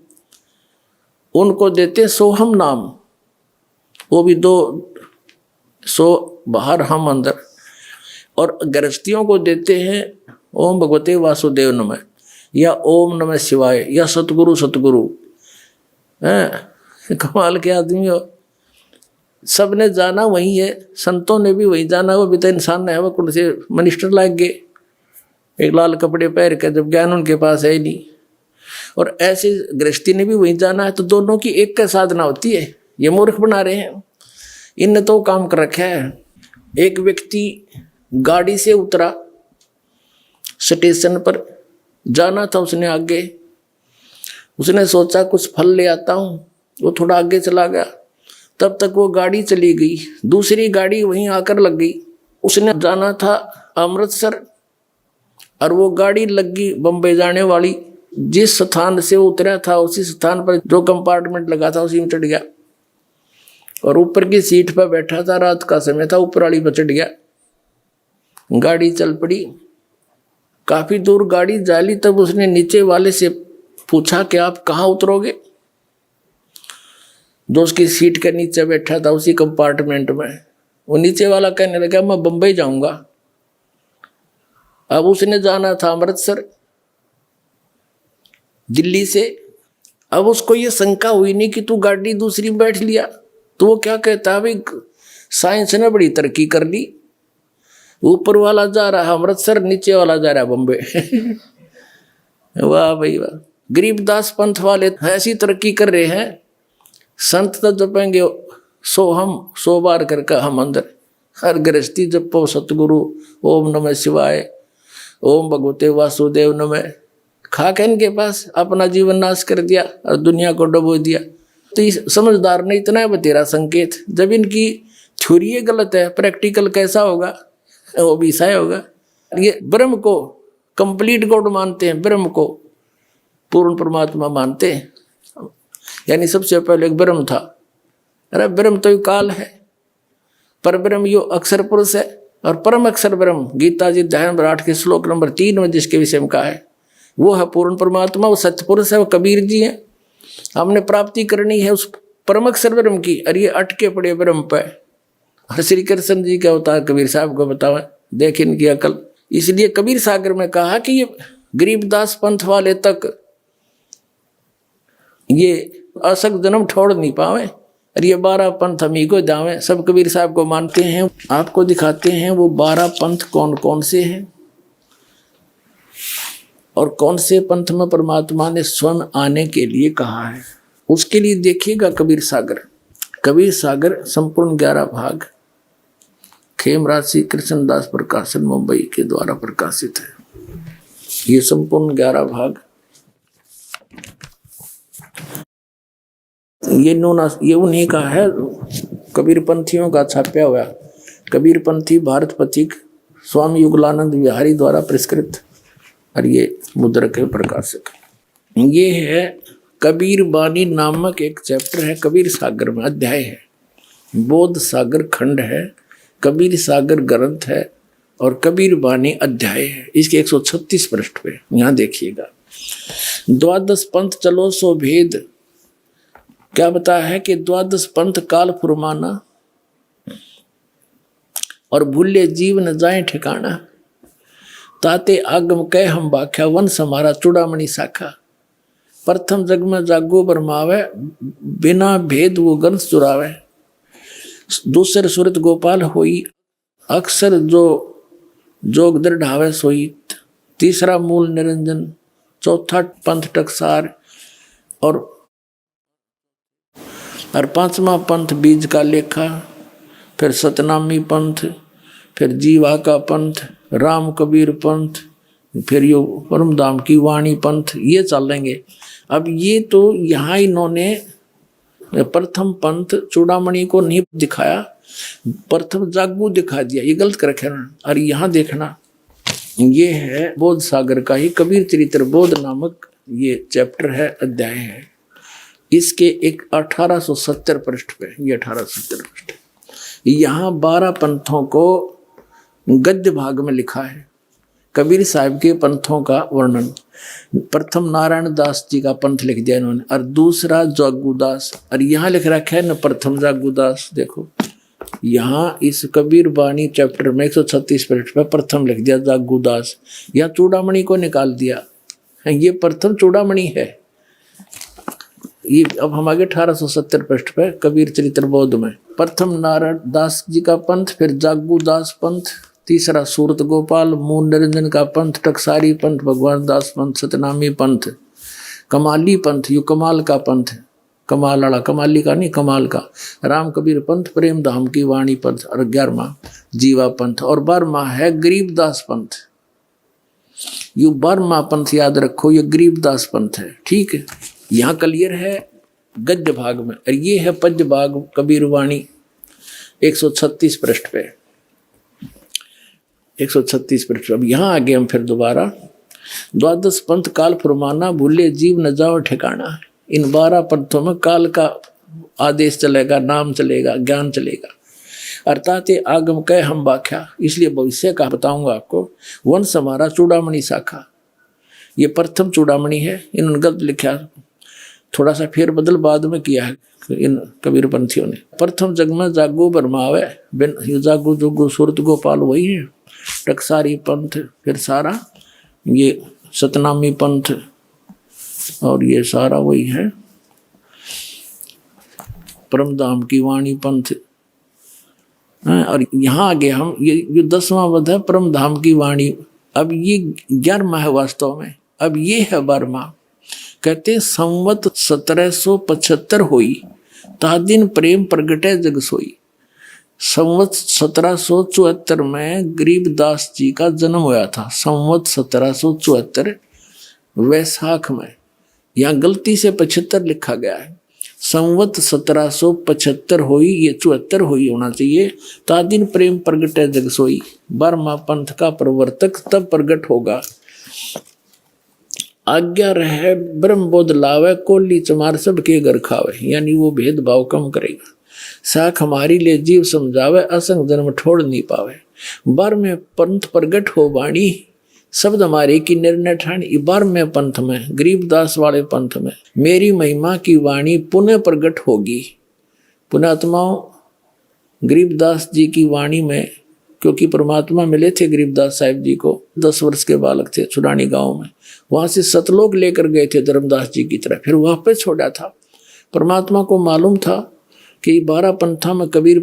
उनको देते सोहम नाम, वो भी 2 सो बाहर हम अंदर। और गृहस्थियों को देते हैं ओम भगवते वासुदेव नमः, या ओम नमः शिवाय, या सतगुरु सतगुरु। कमाल के आदमी हो। सबने जाना वही है, संतों ने भी वही जाना। वो भी तो इंसान है, वो कौन से मिनिस्टर लाग गए एक लाल कपड़े पहन कर, जब ज्ञान उनके पास है ही नहीं। और ऐसे गृहस्थी ने भी वही जाना है। तो दोनों की एक का साधना होती है। ये मूर्ख बना रहे हैं, इनने तो काम कर रखा है। एक व्यक्ति गाड़ी से उतरा, स्टेशन पर जाना था उसने आगे। उसने सोचा कुछ फल ले आता हूँ, वो थोड़ा आगे चला गया। तब तक वो गाड़ी चली गई, दूसरी गाड़ी वहीं आकर लग गई। उसने जाना था अमृतसर, और वो गाड़ी लग गई बम्बई जाने वाली। जिस स्थान से उतरा था उसी स्थान पर जो कंपार्टमेंट लगा था उसी में चढ़ गया, और ऊपर की सीट पर बैठा था। रात का समय था, ऊपर वाली पर चढ़ गया। गाड़ी चल पड़ी, काफी दूर गाड़ी जाली। तब उसने नीचे वाले से पूछा कि आप कहाँ उतरोगे? जो उसकी सीट के नीचे बैठा था उसी कंपार्टमेंट में, वो नीचे वाला कहने लगा मैं बम्बई जाऊंगा। अब उसने जाना था अमृतसर दिल्ली से। अब उसको ये शंका हुई नहीं कि तू गाड़ी दूसरी बैठ लिया। तो वो क्या कहता है, भाई साइंस ने बड़ी तरक्की कर ली, ऊपर वाला जा रहा है अमृतसर, नीचे वाला जा रहा है बम्बई। वाह भाई वाह। गरीबदास पंथ वाले ऐसी तरक्की कर रहे हैं। संत तो जपेंगे सोहम 100 बार करके हम अंदर। हर गृहस्थी जपो सतगुरु, ओम नमः शिवाय, ओम भगवते वासुदेव नमः। खा के इनके पास अपना जीवन नाश कर दिया और दुनिया को डुबो दिया। तो इस समझदार ने इतना बतेरा संकेत। जब इनकी थ्योरी गलत है, प्रैक्टिकल कैसा होगा? वो भी सही होगा। ये ब्रह्म को कंप्लीट गॉड मानते हैं, ब्रह्म को पूर्ण परमात्मा मानते हैं। यानी सबसे पहले एक ब्रह्म था। अरे ब्रह्म तो काल है, पर ब्रह्म यो अक्षर पुरुष है, और परम अक्षर ब्रह्म गीता जी अध्याय नंबर 8 के श्लोक नंबर 3 में जिसके विषय में कहा है, वो है पूर्ण परमात्मा, वो सत्य पुरुष है, वो कबीर जी हैं। हमने प्राप्ति करनी है उस परम अक्षर ब्रह्म की, और ये अटके पड़े ब्रह्म पे। और श्री कृष्ण जी का अवतार कबीर साहब को बतावा, देख इनकी अकल। इसलिए कबीर सागर में कहा कि ये गरीबदास पंथ वाले तक ये असक जन्म छोड़ नहीं पावे, और ये 12 पंथ हम ही को जावे। सब कबीर साहब को मानते हैं। आपको दिखाते हैं वो 12 पंथ कौन कौन से हैं, और कौन से पंथ में परमात्मा ने स्वयं आने के लिए कहा है। उसके लिए देखिएगा कबीर सागर। कबीर सागर संपूर्ण 11 भाग खेमराज श्री कृष्णदास प्रकाशन मुंबई के द्वारा प्रकाशित है। ये संपूर्ण 11 भाग ये उन्हीं का है, कबीर पंथियों का छापा हुआ। कबीर पंथी भारत पथिक स्वामी युगलानंद विहारी द्वारा पुरस्कृत, और ये मुद्रक है प्रकाशक। ये है कबीर बानी नामक एक चैप्टर है, कबीर सागर में अध्याय है, बोध सागर खंड है, कबीर सागर ग्रंथ है और कबीर बानी अध्याय है। इसके 136 पृष्ठ पे यहाँ देखिएगा। द्वादश पंथ चलो सो भेद, क्या बताया है कि द्वादश पंथ काल फुरमाना और भूले जीव न जाए ठिकाना, ताते आगम कह हम बाख्या वन समारा चूड़ामणि शाखा, प्रथम जग में जागो बरमावे बिना भेद वो गंस चुरावे, दूसरे सुरत गोपाल होई अक्सर जो जोग दृढ़ावे सोई, तीसरा मूल निरंजन, चौथा पंथ टकसार और पांचवा पंथ बीज का लेखा, फिर सतनामी पंथ, फिर जीवा का पंथ, राम कबीर पंथ, फिर यो परमधाम की वाणी पंथ, ये चलेंगे। अब ये तो यहाँ इन्होंने प्रथम पंथ चूड़ामणि को नहीं दिखाया, प्रथम जागू दिखा दिया, ये गलत कर रखे ना। और यहाँ देखना, ये है बोध सागर का ही कबीर चरित्र बोध नामक ये चैप्टर है, अध्याय है। इसके एक 1870 पृष्ठ पे, ये 1870 पृष्ठ, यहाँ 12 पंथों को गद्य भाग में लिखा है, कबीर साहब के पंथों का वर्णन। प्रथम नारायण दास जी का पंथ लिख दिया इन्होंने, और दूसरा जागूदास, और यहाँ लिख रखा है न प्रथम जागूदास। देखो यहाँ इस कबीर बानी चैप्टर में 136 पृष्ठ पे प्रथम लिख दिया जागूदास, यहाँ चूड़ामणि को निकाल दिया, ये प्रथम चूड़ामणि है। ये अब हम आगे 1870 पृष्ठ पे कबीर चरित्र बोध में प्रथम नारायण दास जी का पंथ, फिर जागूदास पंथ, तीसरा सूरत गोपाल, मूल निरंजन का पंथ, टकसारी पंथ, भगवान दास पंथ, सतनामी पंथ, कमाली पंथ, यू कमाल का पंथ, कमाल वाला, कमाली का नहीं कमाल का, राम कबीर पंथ, प्रेम धाम की वाणी पंथ, और 11वां जीवा पंथ, और 12वां है गरीबदास पंथ। यू 12वां पंथ याद रखो, ये गरीबदास पंथ है, ठीक है। यहाँ क्लियर है गद्य भाग में, और ये है पद्य भाग कबीर वाणी 136 पृष्ठ पे, 136 पृष्ठ। अब यहाँ आगे हम फिर दोबारा, द्वादश पंथ काल फुरमाना भूले जीव न जाओ ठिकाना। इन 12 पंथों में काल का आदेश चलेगा, नाम चलेगा, ज्ञान चलेगा, अर्थात ये आगम कह हम बाख्या, इसलिए भविष्य का बताऊंगा आपको। वंश हमारा चूड़ामणि शाखा, ये प्रथम चूड़ामणि है, इन्होंने गलत लिखा, थोड़ा सा फेर बदल बाद में किया है इन कबीर पंथियों ने। प्रथम जग में जागो बरमावे बिन जागो जोगो सूरत गोपाल वही है, टकसारी पंथ, फिर सारा ये सतनामी पंथ, और ये सारा वही है परमधाम की वाणी पंथ। और यहाँ आगे हम ये 10वां वध है परमधाम की वाणी। अब ये 11वां है वास्तव में, अब ये है 12वां। कहते संवत 1775 हुई, ता दिन प्रेम प्रगटे जग सोई। संवत 1774 में गरीबदास जी का जन्म हुआ था, संवत 1774 वैशाख में। यहाँ गलती से 75 लिखा गया है, संवत 1775 हुई, ये 74 हुई होना चाहिए। ता दिन प्रेम प्रगटे जग सोई, 12वां पंथ का प्रवर्तक तब प्रगट होगा। आज्ञा रहे ब्रह्म बोध लावे, कोली चमार सबके घर खावे, यानी वो भेदभाव कम करेगा। साख हमारी ले जीव समझावे, असंग जन्म ठोड़ नहीं पावे। 12वें पंथ प्रगट हो वाणी, शब्द हमारे की निर्णय ठाणी। 12वें पंथ में, गरीबदास वाले पंथ में, मेरी महिमा की वाणी पुनः प्रगट होगी। पुण्यात्माओं, गरीबदास जी की वाणी में, क्योंकि परमात्मा मिले थे गरीबदास साहिब जी को, 10 वर्ष के बालक थे छुड़ानी गांव में, वहां से सतलोक लेकर गए थे धर्मदास जी की तरह, फिर वापस छोड़ा था। परमात्मा को मालूम था कि 12 पंथा में कबीर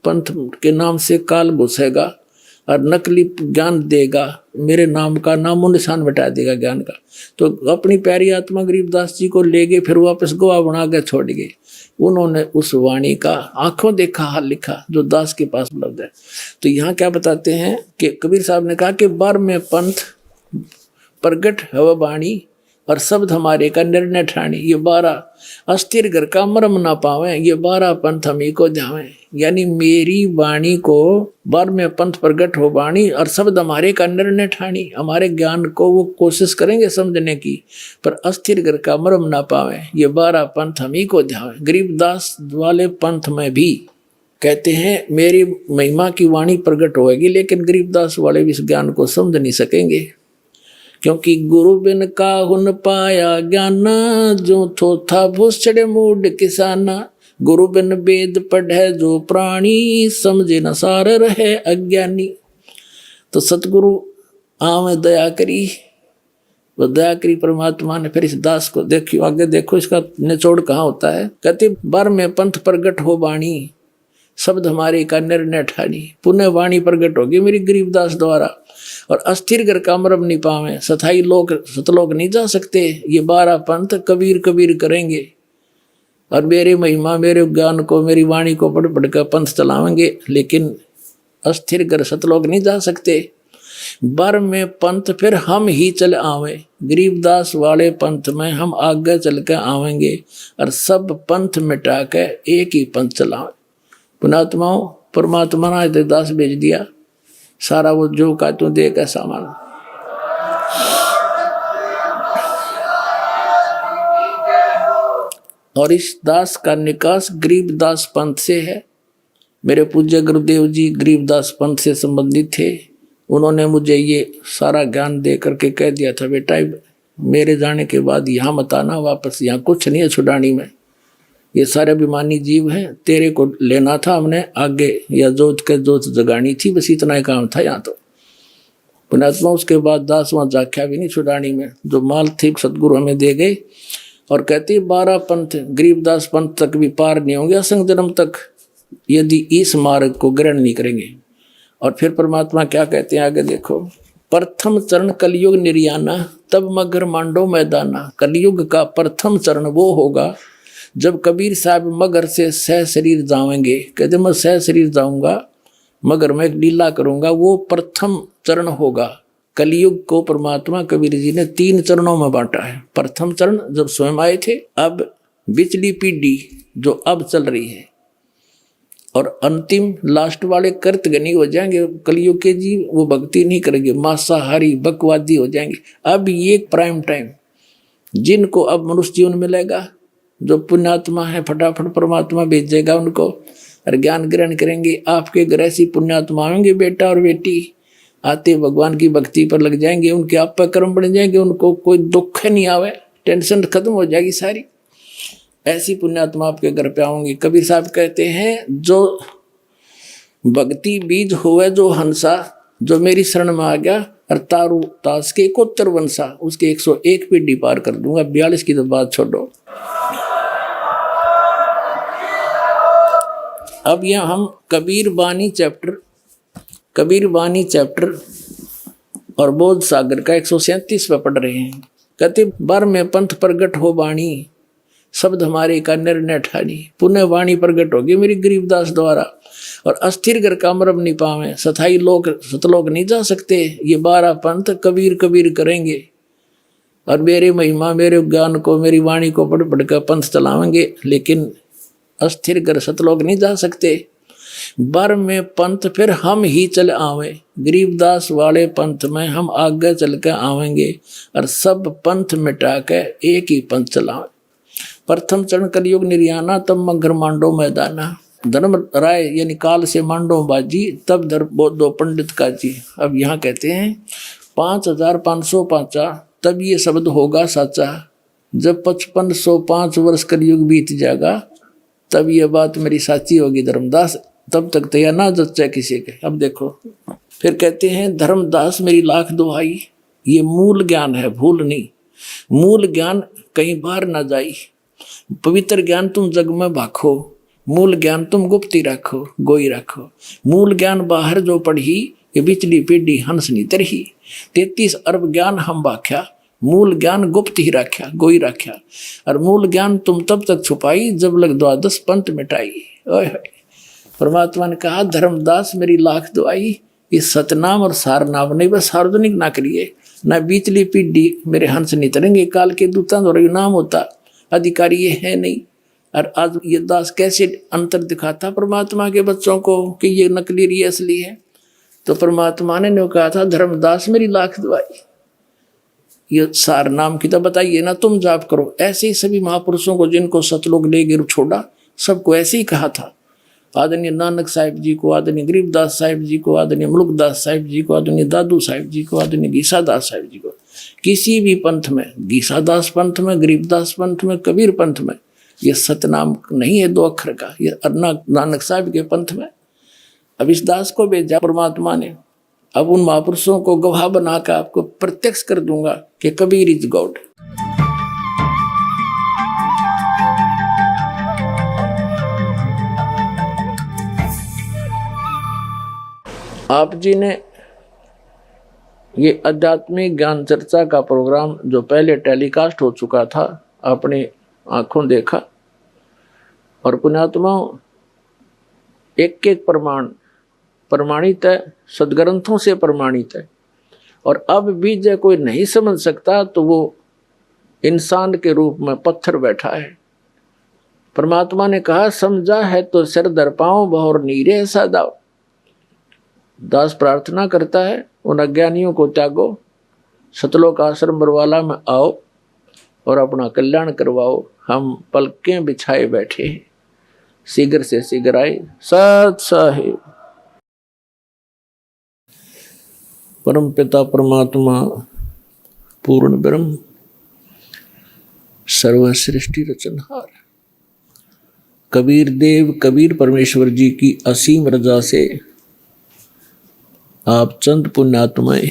पंथ के नाम से काल घुसेगा और नकली ज्ञान देगा, मेरे नाम का नामो निशान मिटा देगा ज्ञान का। तो अपनी प्यारी आत्मा गरीबदास जी को ले गए, फिर वापस गवाह बना के छोड़ गए। उन्होंने उस वाणी का आंखों देखा हाल लिखा जो दास के पास उपलब्ध है। तो यहाँ क्या बताते हैं कि कबीर साहब ने कहा कि 12वें पंथ प्रगट है वाणी, और शब्द हमारे का निर्णय ठानी। ये 12 अस्थिर घर का मरम ना पावे, ये 12 पंथ हमी को ध्यावे। यानी मेरी वाणी को 12वें पंथ प्रगट हो वाणी और शब्द हमारे का निर्णय ठानी। हमारे ज्ञान को वो कोशिश करेंगे समझने की, पर अस्थिर घर का मरम ना पावे, ये 12 पंथ हमी को ध्यावे। गरीबदास वाले पंथ में भी कहते हैं मेरी महिमा की वाणी प्रकट होगी, लेकिन गरीबदास वाले भी इस ज्ञान को समझ नहीं सकेंगे, क्योंकि गुरु बिन काहुन पाया ज्ञाना, जो थोथा भूसड़े मूड किसाना। गुरु बिन वेद पढ़े जो प्राणी, समझे न सार रहे अज्ञानी। तो सतगुरु आवे दया करी, वो दया करी परमात्मा ने। फिर इस दास को देखियो, आगे देखो इसका निचोड़ कहाँ होता है। कहते 12वें पंथ प्रगट हो वाणी, शब्द हमारे का निर्णय ठानी। पुण्य वाणी प्रगट होगी मेरी गरीबदास द्वारा। और अस्थिर घर का मरम नहीं पावे, सथाई लोग सतलोक नहीं जा सकते। ये 12 पंथ कबीर कबीर करेंगे और मेरे महिमा मेरे ज्ञान को मेरी वाणी को पढ़ पढ़ कर पंथ चलावेंगे, लेकिन अस्थिर घर सतलोक नहीं जा सकते। 12वें पंथ फिर हम ही चल आवे, गरीबदास वाले पंथ में हम आगे चल कर आवेंगे और सब पंथ मिटा के एक ही पंथ चलावे। पुणात्माओं, परमात्मा ने दास भेज दिया, सारा वो जो का तू दे का सामान। और इस दास का निकास गरीबदास पंथ से है। मेरे पूज्य गुरुदेव जी गरीबदास पंथ से संबंधित थे। उन्होंने मुझे ये सारा ज्ञान दे करके कह दिया था, बेटा मेरे जाने के बाद यहाँ मत आना वापस, यहाँ कुछ नहीं है छुड़ानी में, ये सारे अभिमानी जीव हैं, तेरे को लेना था हमने आगे, या जोत के जोत जगानी थी, बस इतना ही काम था यहाँ तो। पुणात्मा उसके बाद दास वहाँ जाख्या भी नहीं छुड़ानी में, जो माल थी सतगुरु हमें दे गए। और कहते 12 पंथ गरीबदास पंथ तक भी पार नहीं होंगे असंग जन्म तक, यदि इस मार्ग को ग्रहण नहीं करेंगे। और फिर परमात्मा क्या कहते हैं आगे देखो। प्रथम चरण कलयुग निर्याना, तब मगर मांडो मैदाना। कलयुग का प्रथम चरण वो होगा जब कबीर साहब मगर से सह शरीर जाएंगे। कहते मैं सह शरीर जाऊंगा, मगर मैं एक लीला करूंगा, वो प्रथम चरण होगा। कलयुग को परमात्मा कबीर जी ने 3 चरणों में बांटा है। प्रथम चरण जब स्वयं आए थे, अब बिचली पीढ़ी जो अब चल रही है, और अंतिम लास्ट वाले कर्तगनी हो जाएंगे कलयुग के जीव, वो भक्ति नहीं करेंगे, मांसाहारी बकवादी हो जाएंगे। अब ये प्राइम टाइम जिनको अब मनुष्य जीवन मिलेगा, जो पुण्यात्मा है फटाफट परमात्मा भेजेगा उनको और ज्ञान ग्रहण करेंगे। आपके घर ऐसी पुण्यात्मा आएंगे बेटा और बेटी, आते भगवान की भक्ति पर लग जाएंगे, उनके आप पर कर्म बन जाएंगे, उनको कोई दुख नहीं आवे, टेंशन खत्म हो जाएगी सारी। ऐसी पुण्यात्मा आपके घर पे आऊंगी। कबीर साहब कहते हैं जो भक्ति बीज हुए जो हंसा, जो मेरी शरण में आ गया और तारू तास के 71 वंशा, उसके 101 पीढ़ी पार कर दूंगा। 42 की तो बात छोड़ो। अब यहाँ हम कबीर बानी चैप्टर और बोध सागर का 137 पे पढ़ रहे हैं। कहते 12वें पंथ प्रगट हो वाणी, शब्द हमारे का निर्णय ठानी। पुण्य वाणी प्रगट होगी मेरी गरीबदास द्वारा। और अस्थिर घर का मरम नहीं पावे, सथाई लोग सतलोक नहीं जा सकते। ये 12 पंथ कबीर कबीर करेंगे और मेरे महिमा मेरे ज्ञान को मेरी वाणी को पढ़ पढ़ कर पंथ चलावेंगे, लेकिन अस्थिर कर सतलोक नहीं जा सकते। 12वें पंथ फिर हम ही चल आवे, गरीबदास वाले पंथ में हम आगे चल कर आवेंगे और सब पंथ मिटा के एक ही पंथ चलावे। प्रथम चरण कलयुग निर्याना, तब मगर मांडो मैदाना। धर्म राय यानी काल से मांडो बाजी, तब धर बोधो पंडित का जी। अब यहाँ कहते हैं 5505 तब ये शब्द होगा साचा। जब 5505 वर्ष कलयुग बीत जाएगा, तब ये बात मेरी साची होगी धर्मदास। तब तक तो यह ना जच्चा किसी के। अब देखो फिर कहते हैं धर्मदास मेरी लाख दुहाई। ये मूल ज्ञान है, भूल नहीं। मूल ज्ञान कहीं बाहर ना जाई। पवित्र ज्ञान तुम जग में भाखो, मूल ज्ञान तुम गुप्ती रखो, गोई रखो। मूल ज्ञान बाहर जो पढ़ी, ये बिचली पीढ़ी हंस नी तरही। 33 अरब ज्ञान हम भाख्या, मूल ज्ञान गुप्त ही रख्या, गोई रख्या। और मूल ज्ञान तुम तब तक छुपाई, जब लग 12 पंथ मिटाई। ओए परमात्मा ने कहा धर्मदास मेरी लाख दुआई, ये सतनाम और सारनाम नहीं, बस सार्वजनिक ना करिए, ना बीचली पीढ़ी मेरे हंस नहीं तरेंगे, काल के दूता और नाम होता, अधिकारी ये है नहीं। और आज ये दास कैसे अंतर दिखाता परमात्मा के बच्चों को कि ये नकली ये असली है। तो परमात्मा ने कहा था, धर्मदास मेरी लाख दुआई, ये सार नाम की तो बताइए ना, तुम जाप करो। ऐसे ही सभी महापुरुषों को जिनको सतलोक ले गिर छोड़ा, सबको ऐसे ही कहा था। आदरणीय नानक साहिब जी को, आदरणीय गरीबदास साहिब जी को, आदरणीय मुल्कदास साहिब जी को, आदरणीय दादू साहिब जी को, आदरणीय गीसादास साहिब जी को। किसी भी पंथ में, गीसादास पंथ में, गरीबदास पंथ में, कबीर पंथ में, ये सतनाम नहीं है 2 अक्षर का। ये नानक साहिब के पंथ में अब इस दास को भेजा परमात्मा ने। अब उन महापुरुषों को गवाह बनाकर आपको प्रत्यक्ष कर दूंगा कि कबीर इज गॉड। आप जी ने ये आध्यात्मिक ज्ञान चर्चा का प्रोग्राम जो पहले टेलीकास्ट हो चुका था, अपनी आंखों देखा, और पुण्यात्माओं एक एक प्रमाण प्रमाणित है, सदग्रंथों से प्रमाणित है। और अब भी जो कोई नहीं समझ सकता तो वो इंसान के रूप में पत्थर बैठा है। परमात्मा ने कहा, समझा है तो सिर दर पाओ बहुर नीरे सदाओ। दास प्रार्थना करता है, उन अज्ञानियों को त्यागो, सतलोक आश्रम बरवाला में आओ और अपना कल्याण करवाओ। हम पलकें बिछाए बैठे हैं, शीघ्र से शीघ्र आए। सत साहिब। परम पिता परमात्मा पूर्ण ब्रह्म सर्व सृष्टि रचनहार कबीर देव कबीर परमेश्वर जी की असीम रजा से आप चंद पुण्यात्माएं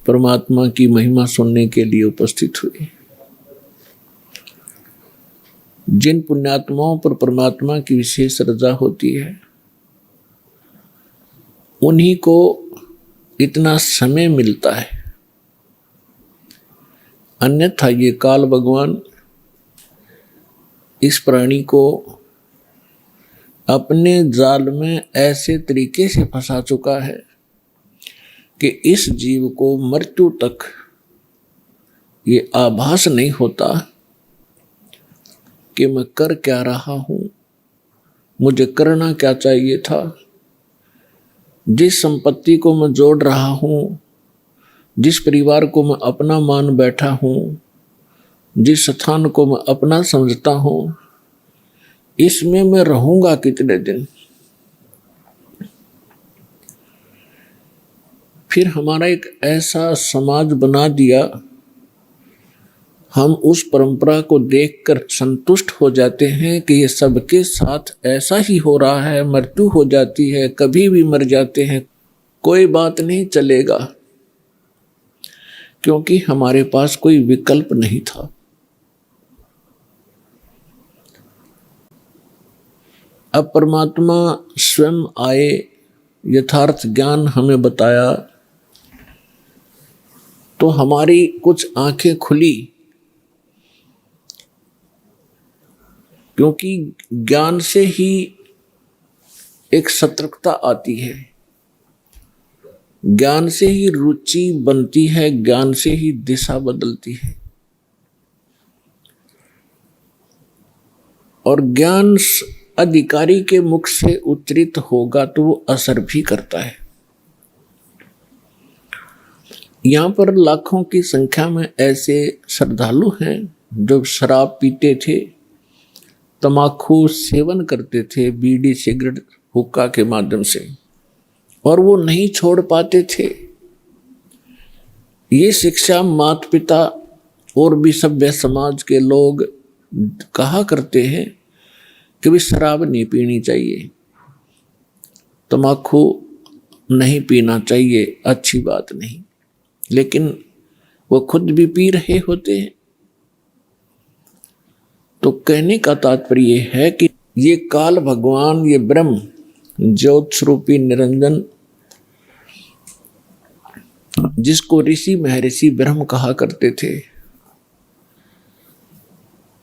परमात्मा की महिमा सुनने के लिए उपस्थित हुए। जिन पुण्यात्माओं पर परमात्मा की विशेष रजा होती है, उन्हीं को इतना समय मिलता है, अन्यथा ये काल भगवान इस प्राणी को अपने जाल में ऐसे तरीके से फंसा चुका है कि इस जीव को मृत्यु तक ये आभास नहीं होता कि मैं कर क्या रहा हूं, मुझे करना क्या चाहिए था। जिस संपत्ति को मैं जोड़ रहा हूं, जिस परिवार को मैं अपना मान बैठा हूं, जिस स्थान को मैं अपना समझता हूं, इसमें मैं रहूंगा कितने दिन। फिर हमारा एक ऐसा समाज बना दिया, हम उस परंपरा को देखकर संतुष्ट हो जाते हैं कि ये सबके साथ ऐसा ही हो रहा है, मृत्यु हो जाती है, कभी भी मर जाते हैं, कोई बात नहीं, चलेगा, क्योंकि हमारे पास कोई विकल्प नहीं था। अब परमात्मा स्वयं आए, यथार्थ ज्ञान हमें बताया, तो हमारी कुछ आंखें खुली, क्योंकि ज्ञान से ही एक सतर्कता आती है, ज्ञान से ही रुचि बनती है, ज्ञान से ही दिशा बदलती है। और ज्ञान अधिकारी के मुख से उच्चरित होगा तो वो असर भी करता है। यहाँ पर लाखों की संख्या में ऐसे श्रद्धालु हैं जो शराब पीते थे, तमाकू सेवन करते थे, बीड़ी सिगरेट हुक्का के माध्यम से, और वो नहीं छोड़ पाते थे। ये शिक्षा माता पिता और भी सभ्य समाज के लोग कहा करते हैं कि भी शराब नहीं पीनी चाहिए, तमाकू नहीं पीना चाहिए, अच्छी बात नहीं, लेकिन वो खुद भी पी रहे होते हैं। तो कहने का तात्पर्य है कि ये काल भगवान, ये ब्रह्म ज्योत स्वरूपी निरंजन, जिसको ऋषि महर्षि ब्रह्म कहा करते थे,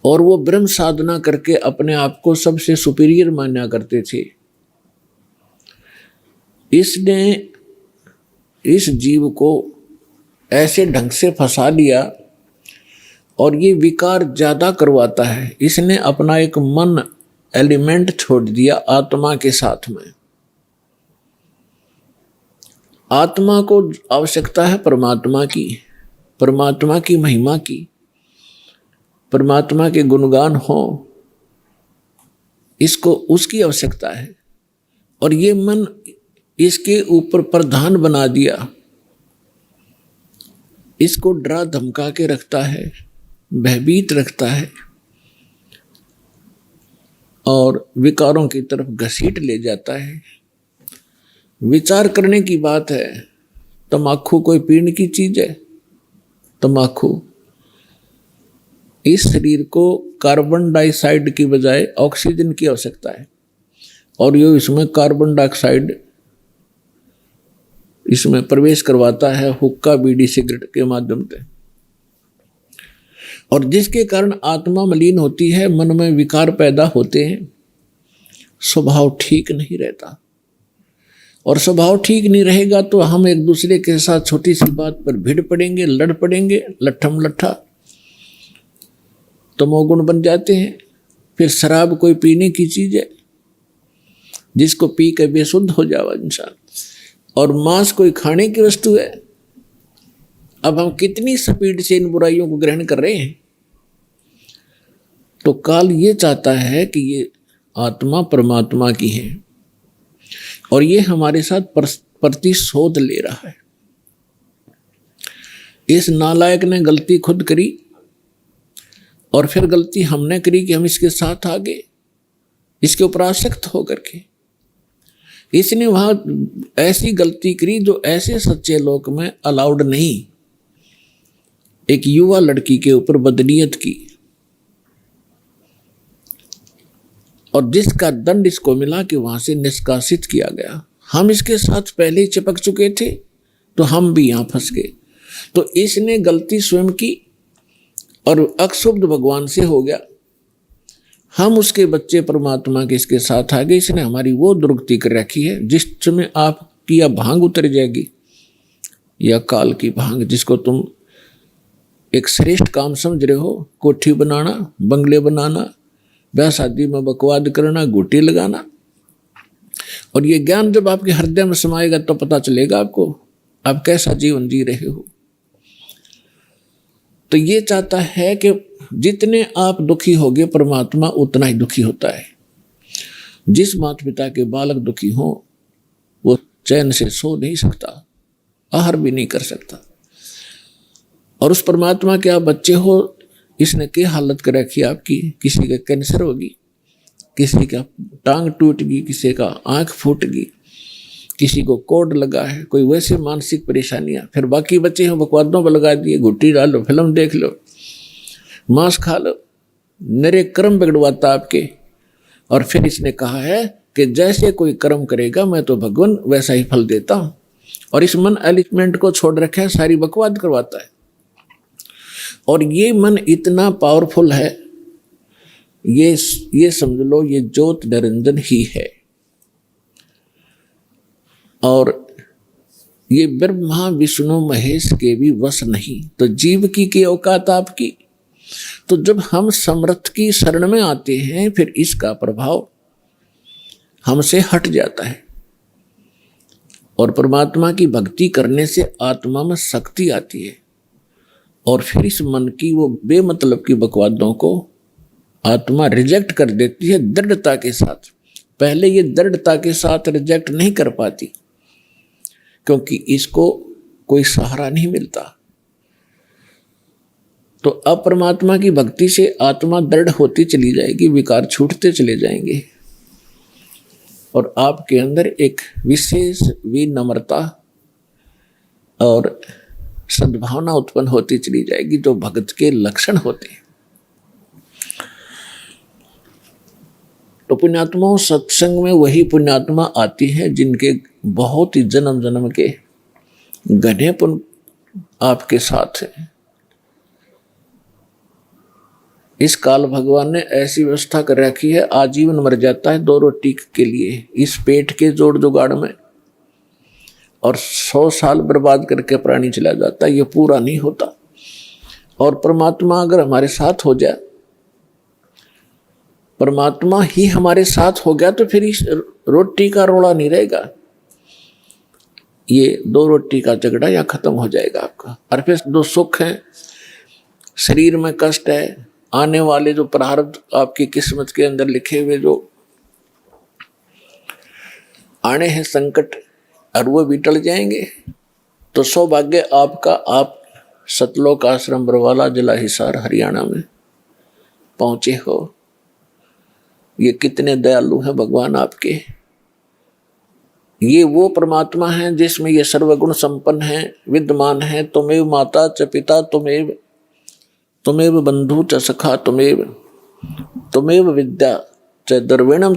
और वो ब्रह्म साधना करके अपने आप को सबसे सुपीरियर माना करते थे, इसने इस जीव को ऐसे ढंग से फंसा लिया और ये विकार ज्यादा करवाता है। इसने अपना एक मन एलिमेंट छोड़ दिया आत्मा के साथ में। आत्मा को आवश्यकता है परमात्मा की महिमा की, परमात्मा के गुणगान हो, इसको उसकी आवश्यकता है। और ये मन इसके ऊपर प्रधान बना दिया, इसको डरा धमका के रखता है, भयभीत रखता है और विकारों की तरफ घसीट ले जाता है। विचार करने की बात है, तम्बाकू कोई पीने की चीज है? तम्बाकू इस शरीर को कार्बन डाइऑक्साइड की बजाय ऑक्सीजन की आवश्यकता है और ये इसमें कार्बन डाइऑक्साइड इसमें प्रवेश करवाता है हुक्का बीड़ी सिगरेट के माध्यम से, और जिसके कारण आत्मा मलिन होती है, मन में विकार पैदा होते हैं, स्वभाव ठीक नहीं रहता। और स्वभाव ठीक नहीं रहेगा तो हम एक दूसरे के साथ छोटी सी बात पर भिड़ पड़ेंगे, लड़ पड़ेंगे, लट्ठम लट्ठा, तमोगुण बन जाते हैं। फिर शराब कोई पीने की चीज है जिसको पी के बेसुद्ध हो जावा इंसान, और मांस कोई खाने की वस्तु है। अब हम कितनी स्पीड से इन बुराइयों को ग्रहण कर रहे हैं। तो काल ये चाहता है कि ये आत्मा परमात्मा की है और ये हमारे साथ प्रतिशोध ले रहा है। इस नालायक ने गलती खुद करी और फिर गलती हमने करी कि हम इसके साथ आ गए, इसके ऊपर आसक्त होकर के। इसने वहां ऐसी गलती करी जो ऐसे सच्चे लोक में अलाउड नहीं। एक युवा लड़की के ऊपर बदनीयत की और जिसका दंड इसको मिला कि वहां से निष्कासित किया गया। हम इसके साथ पहले ही चिपक चुके थे तो हम भी यहां फंस गए। तो इसने गलती स्वयं की और अक्षुब्ध भगवान से हो गया। हम उसके बच्चे परमात्मा के इसके साथ आ गए। इसने हमारी वो दुर्गति कर रखी है जिस समय आपकी या भांग उतर जाएगी या काल की भांग, जिसको तुम एक श्रेष्ठ काम समझ रहे हो, कोठी बनाना, बंगले बनाना, ब्याह शादी में बकवाद करना, गोटी लगाना, और ये ज्ञान जब आपके हृदय में समाएगा तो पता चलेगा आपको आप कैसा जीवन जी रहे हो। तो ये चाहता है कि जितने आप दुखी होगे परमात्मा उतना ही दुखी होता है। जिस माता पिता के बालक दुखी हो वो चैन से सो नहीं सकता, आहार भी नहीं कर सकता। और उस परमात्मा के आप बच्चे हो, इसने क्या हालत कर रखी आपकी। किसी का कैंसर होगी, किसी का टांग टूट गई, किसी का आंख फूट गई, किसी को कोड लगा है, कोई वैसे मानसिक परेशानियां। फिर बाकी बच्चे हैं बकवादों पर लगा दिए, घुट्टी डालो, फिल्म देख लो, मांस खा लो, मेरे कर्म बिगड़वाता आपके। और फिर इसने कहा है कि जैसे कोई कर्म करेगा मैं तो भगवान वैसा ही फल देता हूं। और इस मन एलिमेंट को छोड़ रखा है, सारी बकवाद करवाता है। और ये मन इतना पावरफुल है, ये समझ लो ये ज्योत निरंजन ही है। और ये ब्रह्मा विष्णु महेश के भी वश नहीं। तो जीव की औकात आपकी। तो जब हम समर्थ की शरण में आते हैं फिर इसका प्रभाव हमसे हट जाता है और परमात्मा की भक्ति करने से आत्मा में शक्ति आती है। और फिर इस मन की वो बेमतलब की बकवादों को आत्मा रिजेक्ट कर देती है दृढ़ता के साथ। पहले ये दृढ़ता के साथ रिजेक्ट नहीं कर पाती क्योंकि इसको कोई सहारा नहीं मिलता। तो अब परमात्मा की भक्ति से आत्मा दृढ़ होती चली जाएगी, विकार छूटते चले जाएंगे और आपके अंदर एक विशेष विनम्रता और सद्भावना उत्पन्न होती चली जाएगी जो भक्त के लक्षण होते हैं। तो पुण्यात्माओं, सत्संग में वही पुण्यात्मा आती है जिनके बहुत ही जन्म जन्म के घने पुण्य आपके साथ है। इस काल भगवान ने ऐसी व्यवस्था कर रखी है, आजीवन मर जाता है 2 रोटी के लिए इस पेट के जोड़ जुगाड़ में। और 100 साल बर्बाद करके प्राणी चला जाता, ये पूरा नहीं होता। और परमात्मा अगर हमारे साथ हो जाए, परमात्मा ही हमारे साथ हो गया, तो फिर इस रोटी का रोड़ा नहीं रहेगा, ये 2 रोटी का झगड़ा या खत्म हो जाएगा आपका। और फिर जो सुख है, शरीर में कष्ट है, आने वाले जो प्रारब्ध आपकी किस्मत के अंदर लिखे हुए जो आने हैं संकट, और वो भी टल जाएंगे, तो सौभाग्य आपका, आप सतलोक आश्रम बरवाला, जिला हिसार, हरियाणा में पहुंचे हो। ये कितने दयालु हैं भगवान आपके। ये वो परमात्मा है जिसमें ये सर्वगुण संपन्न है, विद्यमान है। तुमेव माता च पिता तुमेव बंधु च सखा तुमेव विद्या च द्रविणम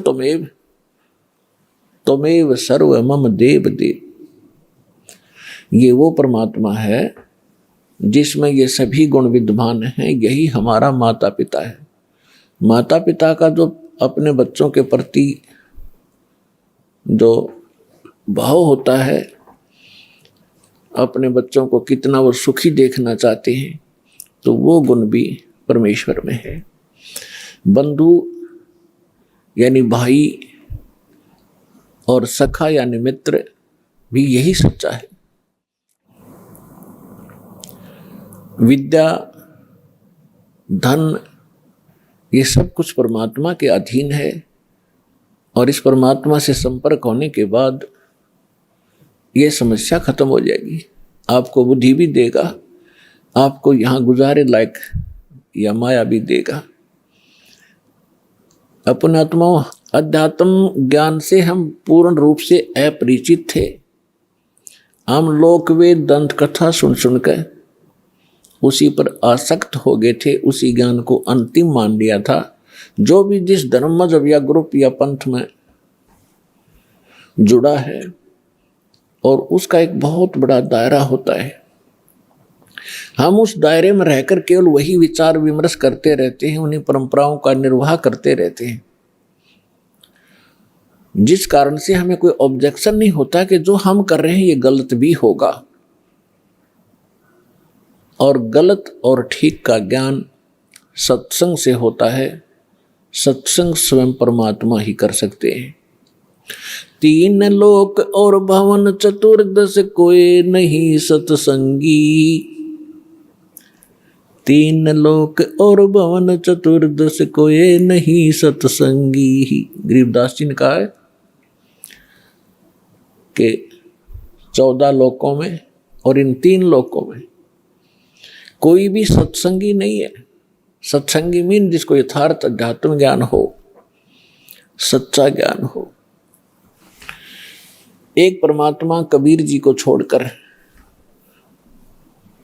तुमेव सर्व मम देव देव। ये वो परमात्मा है जिसमें ये सभी गुण विद्यमान हैं। यही हमारा माता पिता है। माता पिता का जो अपने बच्चों के प्रति जो भाव होता है, अपने बच्चों को कितना वो सुखी देखना चाहते हैं, तो वो गुण भी परमेश्वर में है। बंधु यानी भाई और सखा यानी मित्र भी यही सच्चा है। विद्या, धन, ये सब कुछ परमात्मा के अधीन है। और इस परमात्मा से संपर्क होने के बाद ये समस्या खत्म हो जाएगी। आपको बुद्धि भी देगा, आपको यहाँ गुजारे लायक या माया भी देगा। अपने आत्मा अध्यात्म ज्ञान से हम पूर्ण रूप से अपरिचित थे। हम लोक वेद दंत कथा सुन सुनकर उसी पर आसक्त हो गए थे, उसी ज्ञान को अंतिम मान लिया था। जो भी जिस धर्म मजहब या ग्रुप या पंथ में जुड़ा है, और उसका एक बहुत बड़ा दायरा होता है, हम उस दायरे में रहकर केवल वही विचार विमर्श करते रहते हैं, उन्हीं परंपराओं का निर्वाह करते रहते हैं, जिस कारण से हमें कोई ऑब्जेक्शन नहीं होता कि जो हम कर रहे हैं ये गलत भी होगा। और गलत और ठीक का ज्ञान सत्संग से होता है। सत्संग स्वयं परमात्मा ही कर सकते हैं। 3 लोक और भवन चतुर्दश कोई नहीं सत्संगी। 3 लोक और भवन चतुर्दश कोई नहीं सत्संगी। गरीबदास जी ने कहा है कि 14 लोकों में और इन 3 लोकों में कोई भी सत्संगी नहीं है। सत्संगी मीन जिसको यथार्थ अध्यात्म ज्ञान हो, सच्चा ज्ञान हो। एक परमात्मा कबीर जी को छोड़कर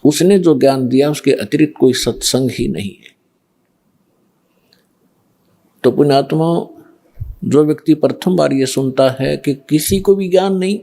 उसने जो ज्ञान दिया उसके अतिरिक्त कोई सत्संग ही नहीं है। तो पुण्यात्मा, जो व्यक्ति प्रथम बार ये सुनता है कि किसी को भी ज्ञान नहीं,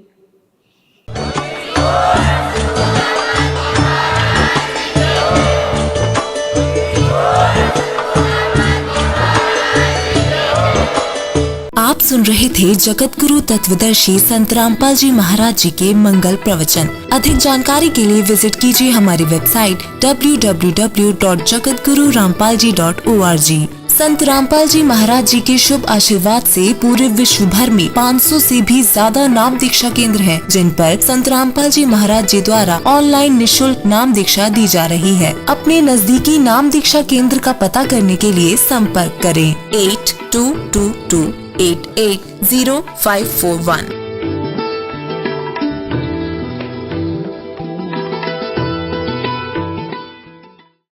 आप सुन रहे थे जगत गुरु तत्वदर्शी संत रामपाल जी महाराज जी के मंगल प्रवचन। अधिक जानकारी के लिए विजिट कीजिए हमारी वेबसाइट www.jagatgururampalji.org। संत रामपाल जी महाराज जी के शुभ आशीर्वाद से पूरे विश्व भर में 500 से भी ज्यादा नाम दीक्षा केंद्र हैं, जिन पर संत रामपाल जी महाराज जी द्वारा ऑनलाइन निःशुल्क नाम दीक्षा दी जा रही है। अपने नजदीकी नाम दीक्षा केंद्र का पता करने के लिए संपर्क करें 8222880541।